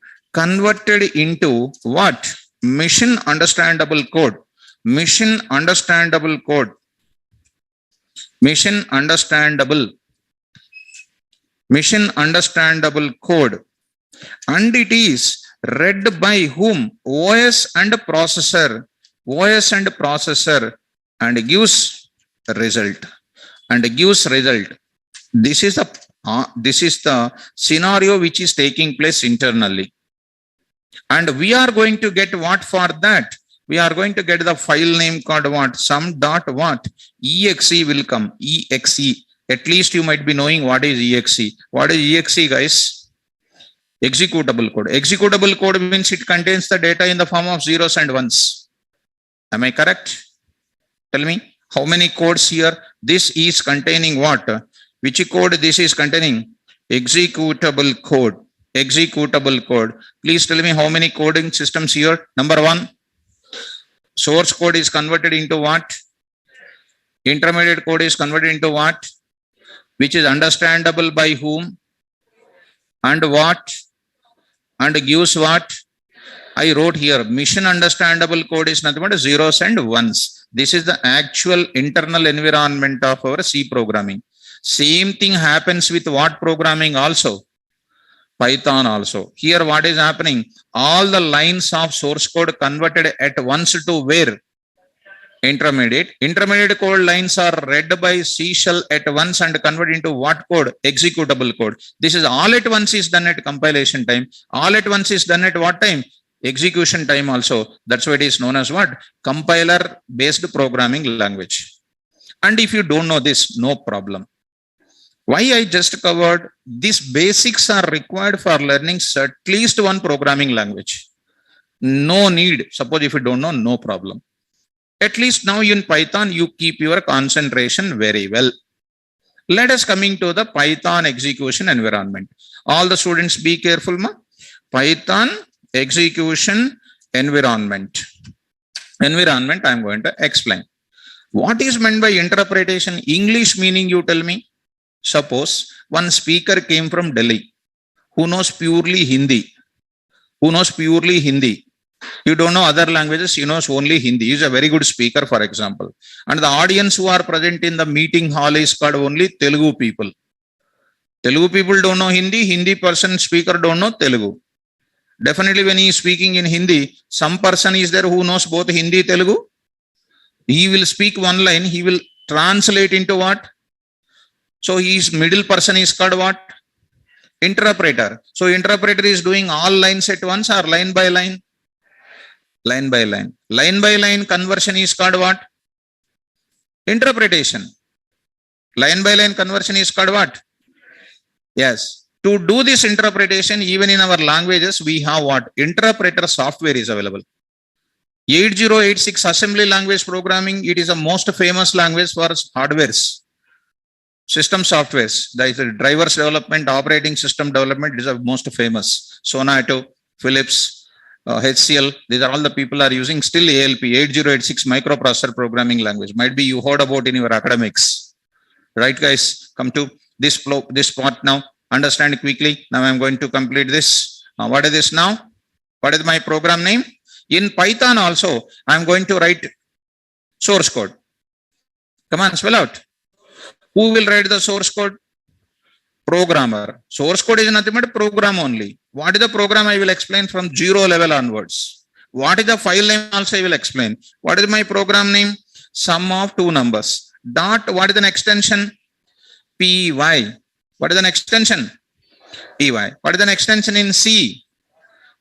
what? Machine understandable code. Machine understandable. Code. And it is read by whom? OS and processor. And gives result. This is the scenario which is taking place internally. And we are going to get what for that? We are going to get the file name called what? Some dot what? exe will come. Exe. At least you might be knowing what is exe. What is exe, guys? Executable code. Executable code means it contains the data in the form of zeros and ones. Am I correct? Tell me, how many codes here? This is containing what? Which code this is containing? Executable code. Please tell me how many coding systems here. Number one, source code is converted into what? Intermediate code is converted into what? Which is understandable by whom? And what? And gives what? I wrote here, mission understandable code is nothing but zeros and ones. This is the actual internal environment of our C programming. Same thing happens with what programming also? Python also. Here what is happening? All the lines of source code converted at once to where? Intermediate. Intermediate code lines are read by C shell at once and converted into what code? Executable code. This is all at once is done at compilation time. All at once is done at what time? Execution time also. That's why it is known as what? Compiler based programming language. And if you don't know this, no problem. Why I just covered, these basics are required for learning at least one programming language. No need. Suppose if you don't know, no problem. At least now in Python, you keep your concentration very well. Let us coming to the Python execution environment. All the students be careful, ma. Python execution environment. Environment I am going to explain. What is meant by interpretation? English meaning you tell me. Suppose one speaker came from Delhi who knows purely Hindi. You don't know other languages, he knows only Hindi. He is a very good speaker, for example. And the audience who are present in the meeting hall is called only Telugu people. Telugu people don't know Hindi. Hindi person speaker don't know Telugu. Definitely when he is speaking in Hindi, some person is there who knows both Hindi, Telugu. He will speak one line, he will translate into what? So his middle person is called what? Interpreter. So interpreter is doing all lines at once or line by line? Line by line. Line by line conversion is called what? Interpretation. Line by line conversion is called what? Yes. To do this interpretation, even in our languages, we have what? Interpreter software is available. 8086 assembly language programming, it is the most famous language for hardwares. System softwares, that is drivers development, operating system development, it is the most famous. Sonato, Philips, HCL, these are all the people are using still ALP, 8086 microprocessor programming language. Might be you heard about in your academics. Right, guys? Come to this part now. Understand quickly. Now I'm going to complete this. What is this now? What is my program name? In Python also, I'm going to write source code. Come on, spell out. Who will write the source code? Programmer. Source code is nothing but program only. What is the program? I will explain from 0 level onwards. What is the file name also I will explain. What is my program name? Sum of two numbers. Dot, what is an extension? Py. What is an extension? Py. What is an extension in C?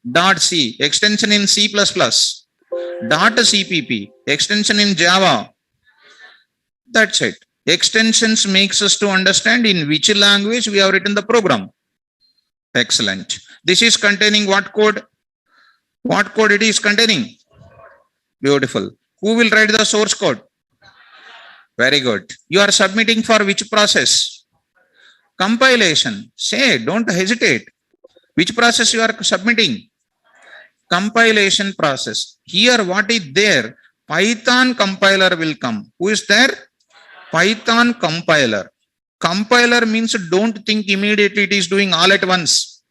Dot C. Extension in C++. Dot CPP. Extension in Java. That's it. Extensions makes us to understand in which language we have written the program. Excellent. This is containing what code? What code it is containing? Beautiful. Who will write the source code? Very good. You are submitting for which process? Compilation. Say, don't hesitate. Which process you are submitting? Compilation process. Here, what is there? Python compiler will come. Who is there? Python compiler. Compiler means don't think immediately it is doing all at once.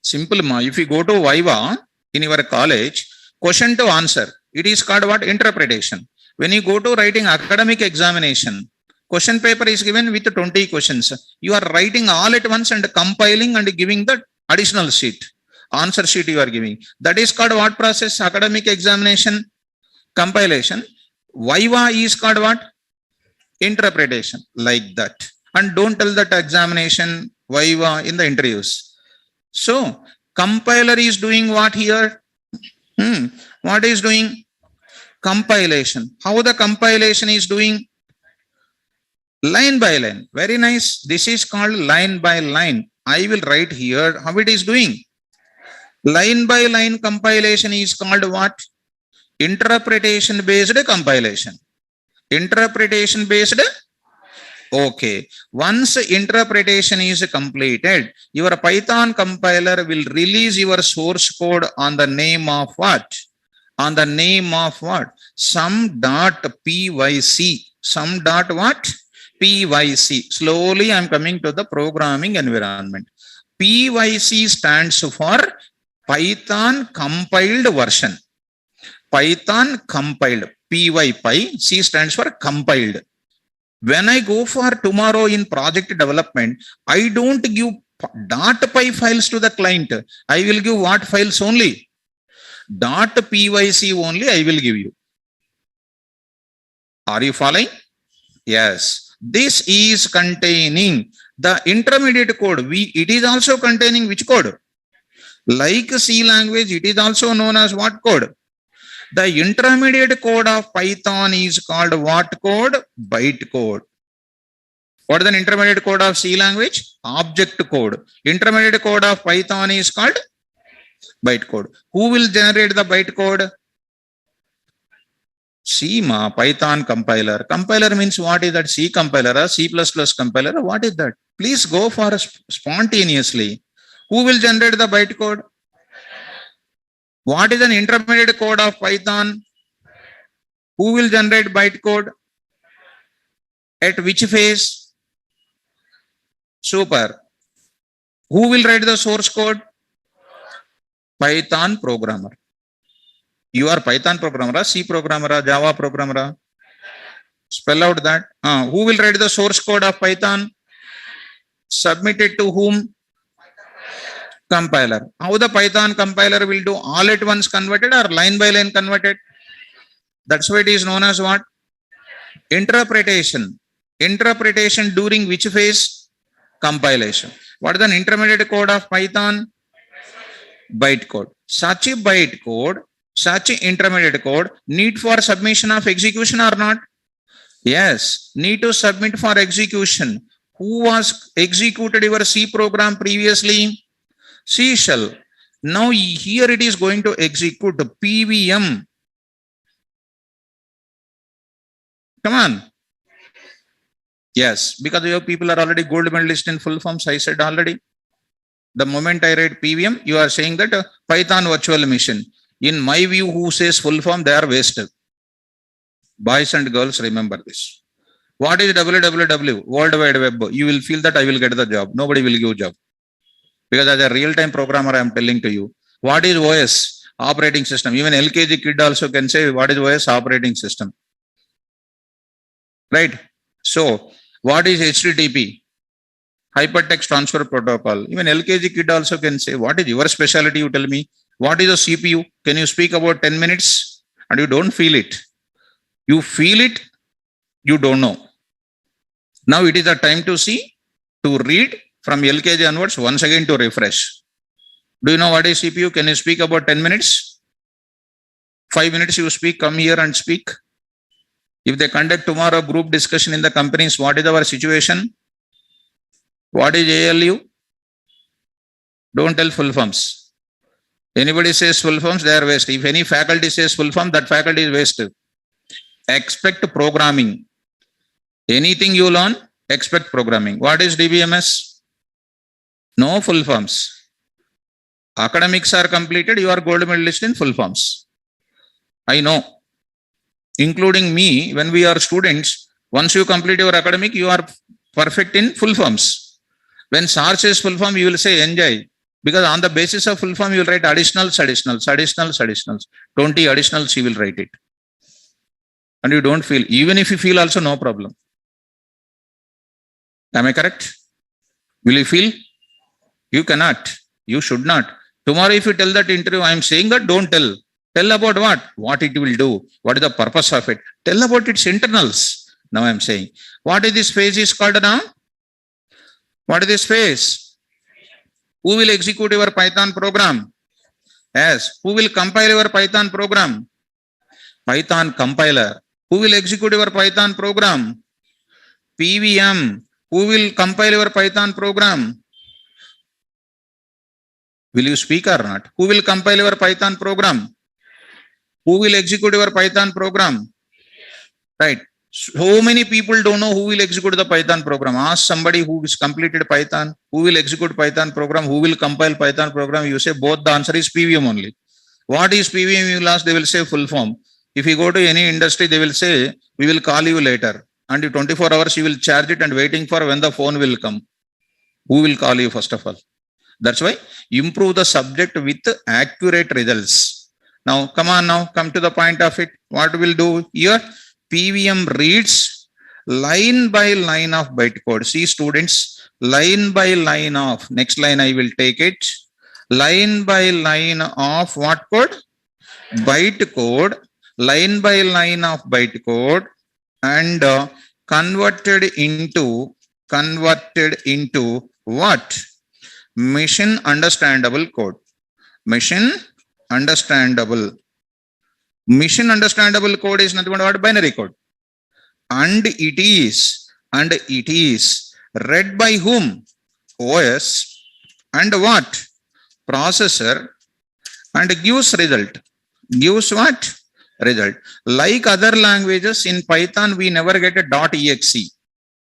Simple, ma. If you go to Viva in your college, question to answer, it is called what? Interpretation. When you go to writing academic examination, question paper is given with 20 questions. You are writing all at once and compiling and giving the additional sheet. Answer sheet you are giving. That is called what process? Academic examination, compilation. Viva is called what? Interpretation. Like that. And don't tell that examination Viva in the interviews. So, compiler is doing what here? What is doing? Compilation. How the compilation is doing? Line by line. Very nice. This is called line by line. I will write here how it is doing. Line by line compilation is called what? Interpretation based compilation. Interpretation based. Okay. Once interpretation is completed, your Python compiler will release your source code on the name of what? On the name of what? Sum.pyc. Sum dot what? PYC. Slowly I am coming to the programming environment. PYC stands for Python compiled version. Python compiled. PY, C stands for compiled. When I go for tomorrow in project development, I don't give .py files to the client. I will give what files only? .pyc only I will give you. Are you following? Yes. This is containing the intermediate code. It is also containing which code? Like C language, it is also known as what code? The intermediate code of Python is called what code? Bytecode. What is the intermediate code of C language? Object code. Intermediate code of Python is called bytecode. Who will generate the bytecode? C Python compiler. Compiler means what is that? C compiler or C++ compiler? What is that? Please go for spontaneously. Who will generate the bytecode? What is an intermediate code of Python? Who will generate bytecode? At which phase? Super. Who will write the source code? Python programmer. You are Python programmer, C programmer, Java programmer. Spell out that. Who will write the source code of Python? Submit it to whom? Compiler. How the Python compiler will do? All at once converted or line by line converted? That's why it is known as what? Interpretation. Interpretation during which phase? Compilation. What is an intermediate code of Python? Bytecode. Such a bytecode, such an intermediate code need for submission of execution or not? Yes, need to submit for execution. Who was executed your C program previously? C shell. Now here it is going to execute the PVM. Come on. Yes, because your people are already gold medalist in full forms. I said already. The moment I write PVM, you are saying that Python virtual machine. In my view, who says full form, they are wasted. Boys and girls, remember this. What is www? World Wide Web. You will feel that I will get the job. Nobody will give job. Because as a real-time programmer, I am telling to you. What is OS? Operating system. Even LKG kid also can say, what is OS? Operating system. Right? So, what is HTTP? Hypertext transfer protocol. Even LKG kid also can say, what is your specialty? You tell me. What is a CPU? Can you speak about 10 minutes? And you don't feel it. You feel it, you don't know. Now it is the time to see, to read from LKG onwards, once again to refresh. Do you know what is CPU? Can you speak about 10 minutes? 5 minutes you speak, come here and speak. If they conduct tomorrow group discussion in the companies, what is our situation? What is ALU? Don't tell full forms. Anybody says full forms, they are waste. If any faculty says full form, that faculty is waste. Expect programming. Anything you learn, expect programming. What is DBMS? No full forms. Academics are completed, you are gold medalist in full forms. I know. Including me, when we are students, once you complete your academic, you are perfect in full forms. When SAR says full form, you will say enjoy. Because on the basis of full form, you will write additionals. 20 additionals, you will write it. And you don't feel. Even if you feel also, no problem. Am I correct? Will you feel? You cannot. You should not. Tomorrow, if you tell that interview, I am saying that, don't tell. Tell about what? What it will do. What is the purpose of it? Tell about its internals. Now I am saying. What is this phase is called now? What is this phase? Who will execute your Python program? Yes. Who will compile your Python program? Python compiler. Who will execute your Python program? PVM. Who will compile your Python program? Will you speak or not? Who will compile your Python program? Who will execute your Python program? Right. So many people don't know who will execute the Python program. Ask somebody who has completed Python, who will execute Python program, who will compile Python program. You say both, the answer is PVM only. What is PVM? You will ask, they will say full form. If you go to any industry, they will say, we will call you later. And in 24 hours, you will charge it and waiting for when the phone will come. Who will call you first of all? That's why improve the subject with accurate results. Now, come on now, come to the point of it. What we'll do here? PVM reads line by line of bytecode. See students, line by line of, next line I will take it. Line by line of what code? Bytecode. Line by line of bytecode and converted into what? Machine understandable code. Machine understandable code is nothing but binary code. And it is read by whom? OS and what? Processor, and gives result. Gives what? Result. Like other languages, in Python, we never get a .exe.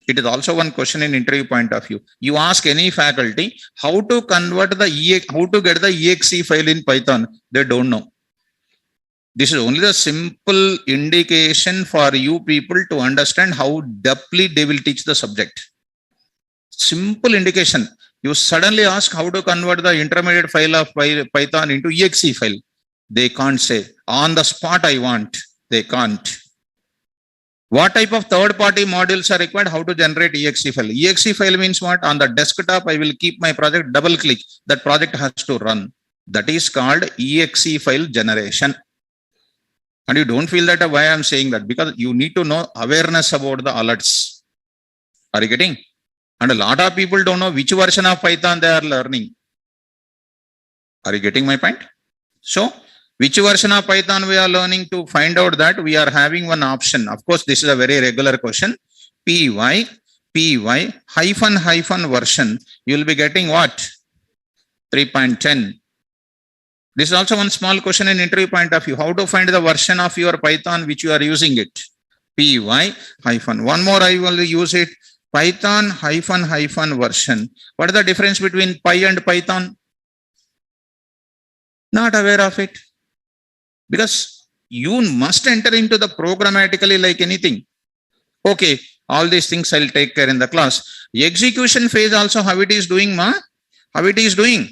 It is also one question in interview point of view. You ask any faculty how to convert how to get the exe file in Python. They don't know. This is only the simple indication for you people to understand how deeply they will teach the subject. Simple indication. You suddenly ask how to convert the intermediate file of Python into exe file. They can't say. On the spot I want. They can't. What type of third-party modules are required? How to generate exe file? Exe file means what? On the desktop, I will keep my project, double click. That project has to run. That is called exe file generation. And you don't feel that why I'm saying that? Because you need to know awareness about the alerts. Are you getting? And a lot of people don't know which version of Python they are learning. Are you getting my point? So, which version of Python we are learning? To find out that, we are having one option. Of course, this is a very regular question. py hyphen version. You will be getting what? 3.10. This is also one small question in interview point of view. How to find the version of your Python which you are using it? py hyphen. One more I will use it. Python hyphen version. What is the difference between Py and Python? Not aware of it. Because you must enter into the programmatically like anything. Okay, all these things I'll take care in the class. Execution phase also, how it is doing, ma? How it is doing?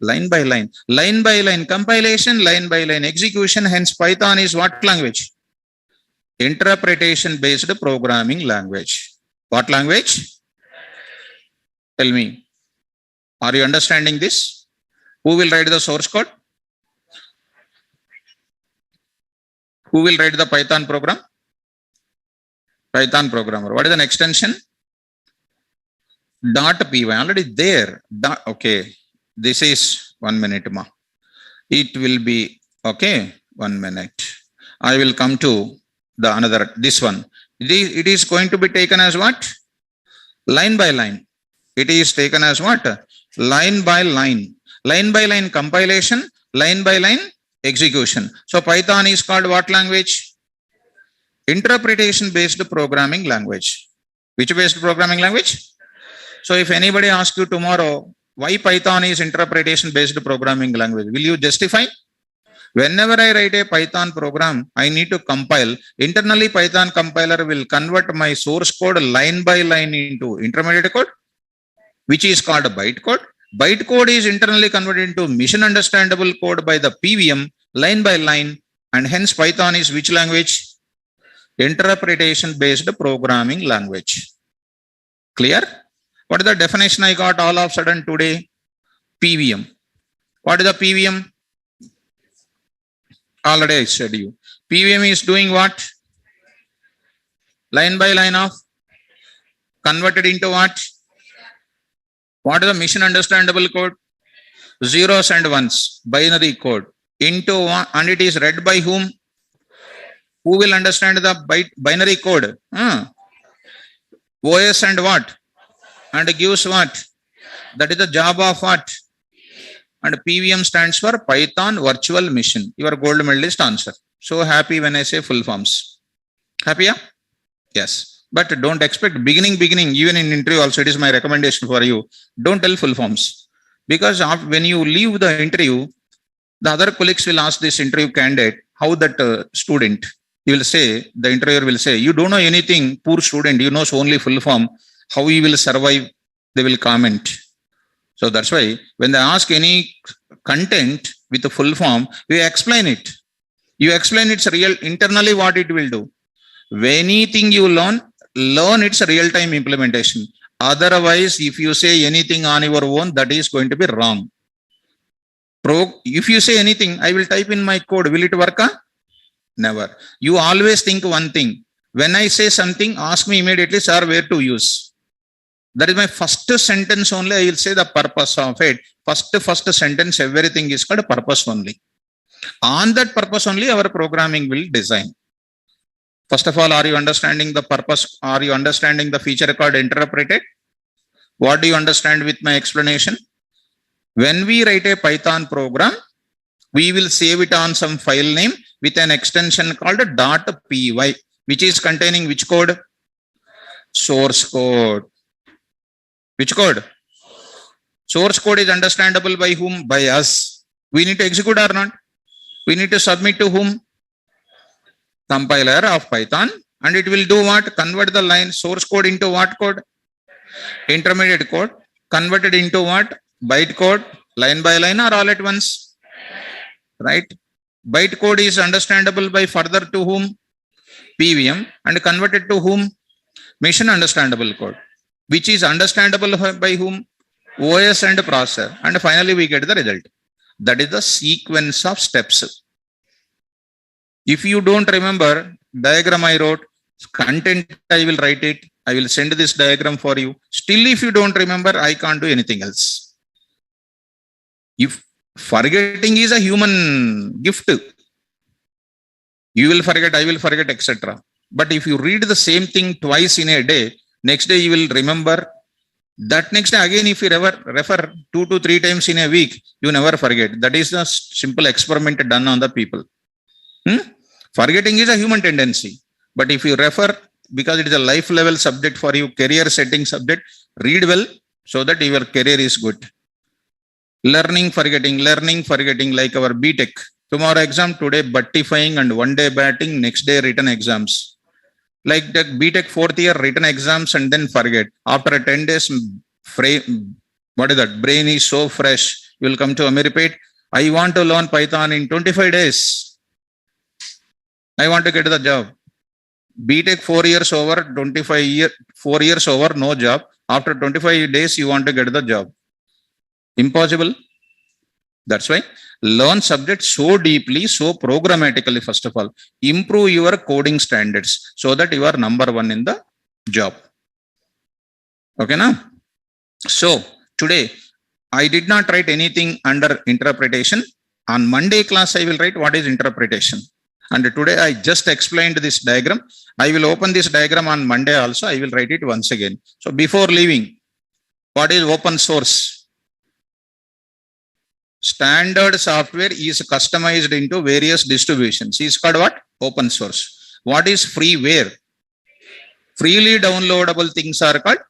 Line by line. Line by line. Compilation, line by line. Execution, hence Python is what language? Interpretation based programming language. What language? Tell me, are you understanding this? Who will write the source code? Who will write the Python program? Python programmer. What is an extension? .py. Already there. Okay. This is 1 minute. Ma. It will be, okay, 1 minute. I will come to the another, this one. It is going to be taken as what? Line by line. It is taken as what? Line by line. Line by line compilation, line by line execution. So Python is called what language? Interpretation based programming language. Which based programming language? So if anybody asks you tomorrow, why Python is interpretation based programming language, will you justify? Whenever I write a Python program, I need to compile. Internally, Python compiler will convert my source code line by line into intermediate code, which is called a bytecode. Bytecode is internally converted into mission understandable code by the PVM line by line, and hence Python is which language? Interpretation based programming language. Clear? What is the definition I got all of a sudden today? PVM. What is the PVM? Already I said you. PVM is doing what? Line by line of converted into what? What is the mission understandable code? Zeros and ones, binary code into one, and it is read by whom? Who will understand the binary code? OS and what? And gives what? That is the job of what? And PVM stands for Python Virtual Mission. Your gold medalist answer. So happy when I say full forms. Happy? Yeah? Yes. But don't expect beginning, even in interview also, it is my recommendation for you. Don't tell full forms. Because when you leave the interview, the other colleagues will ask this interview candidate, how that student, he will say, the interviewer will say, you don't know anything, poor student, you know only full form, how he will survive, they will comment. So that's why when they ask any content with a full form, you explain it. You explain its real, internally what it will do. Anything you learn its real-time implementation. Otherwise, if you say anything on your own, that is going to be wrong. If you say anything, I will type in my code, will it work? Never. You always think one thing. When I say something, ask me immediately, sir, where to use. That is my first sentence only. I will say the purpose of it. First sentence, everything is called purpose only. On that purpose only, our programming will design. First of all, are you understanding the purpose? Are you understanding the feature called interpreted? What do you understand with my explanation? When we write a Python program, we will save it on some file name with an extension called .py, which is containing which code? Source code. Which code? Source code is understandable by whom? By us. We need to execute or not? We need to submit to whom? Compiler of Python. And it will do what? Convert the line source code into what code? Intermediate code. Converted into what? Byte code. Line by line or all at once? Right? Byte code is understandable by further to whom? PVM. And converted to whom? Mission understandable code. Which is understandable by whom? OS and processor. And finally, we get the result. That is the sequence of steps. If you don't remember, diagram I wrote, content I will write it. I will send this diagram for you. Still, if you don't remember, I can't do anything else. If forgetting is a human gift, you will forget, I will forget, etc. But if you read the same thing twice in a day, next day you will remember. That next day again, if you refer 2 to 3 times in a week, you never forget. That is a simple experiment done on the people. Forgetting is a human tendency. But if you refer, because it is a life level subject for you, career setting subject, read well so that your career is good. Learning, forgetting, like our BTech. Tomorrow exam, today buttifying and one day batting, next day written exams. Like the BTech 4th year written exams and then forget. After 10 days, what is that? Brain is so fresh. You will come to Ameripet. I want to learn Python in 25 days. I want to get the job. BTech 4 years over, 4 years over, no job. After 25 days, you want to get the job. Impossible. That's why learn subject so deeply, so programmatically, first of all. Improve your coding standards so that you are number one in the job. Okay, now? So, today, I did not write anything under interpretation. On Monday class, I will write what is interpretation. And today, I just explained this diagram. I will open this diagram on Monday also. I will write it once again. So, before leaving, what is open source? Standard software is customized into various distributions. Is called what? Open source. What is freeware? Freely downloadable things are called?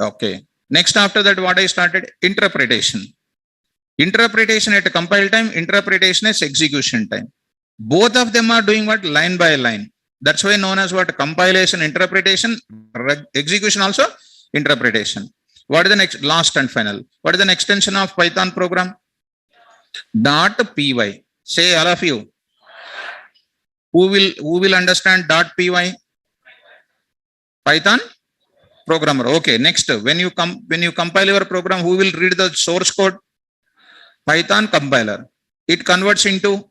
Okay. Next, after that, what I started? Interpretation. Interpretation at compile time, interpretation is execution time. Both of them are doing what? Line by line. That's why known as what? Compilation, interpretation, execution also, interpretation. What is the next? Last and final. What is an extension of Python program? .py. Say all of you. Who will understand .py? Python programmer. Okay. Next, when you compile your program, who will read the source code? Python compiler. It converts into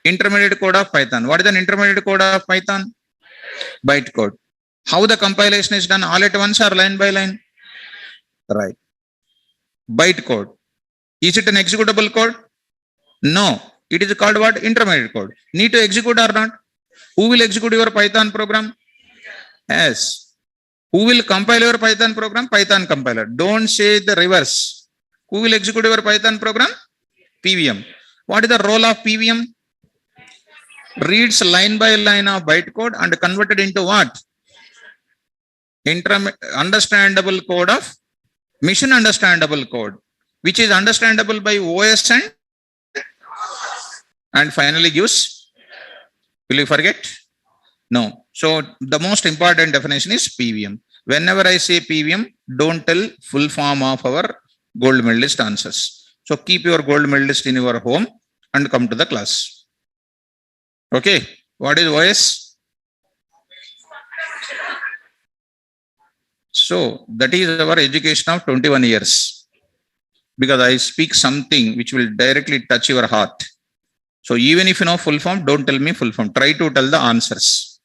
intermediate code of Python. What is an intermediate code of Python? Bytecode. How the compilation is done? All at once or line by line? Right. Bytecode. Is it an executable code? No. It is called what? Intermediate code. Need to execute or not? Who will execute your Python program? Yes. Who will compile your Python program? Python compiler. Don't say the reverse. Who will execute your Python program? PVM. What is the role of PVM? Reads line by line of bytecode and converted into what? Understandable code of mission understandable code, which is understandable by OS and finally gives. Will you forget? No. So the most important definition is PVM. Whenever I say PVM, don't tell full form of our gold medalist answers. So keep your gold medalist in your home and come to the class. Okay. What is OS? So that is our education of 21 years. Because I speak something which will directly touch your heart. So even if you know full form, don't tell me full form. Try to tell the answers.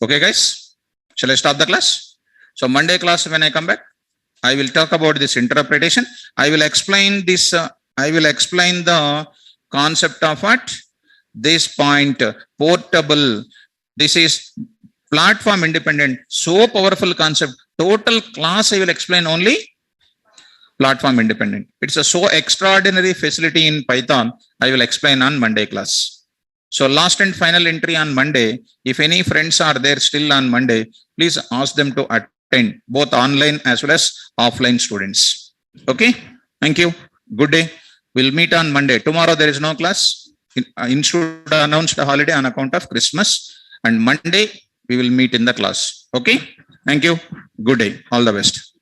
Okay, guys? Shall I stop the class? So Monday class, when I come back, I will talk about this interpretation. I will explain this. I will explain the concept of what? This point, portable. This is platform independent. So powerful concept. Total class I will explain only platform independent. It's a so extraordinary facility in Python. I will explain on Monday class. So last and final entry on Monday. If any friends are there still on Monday, please ask them to attend, both online as well as offline students. Okay. Thank you. Good day. We'll meet on Monday. Tomorrow there is no class. Institute announced a holiday on account of Christmas. And Monday we will meet in the class. Okay. Thank you. Good day. All the best.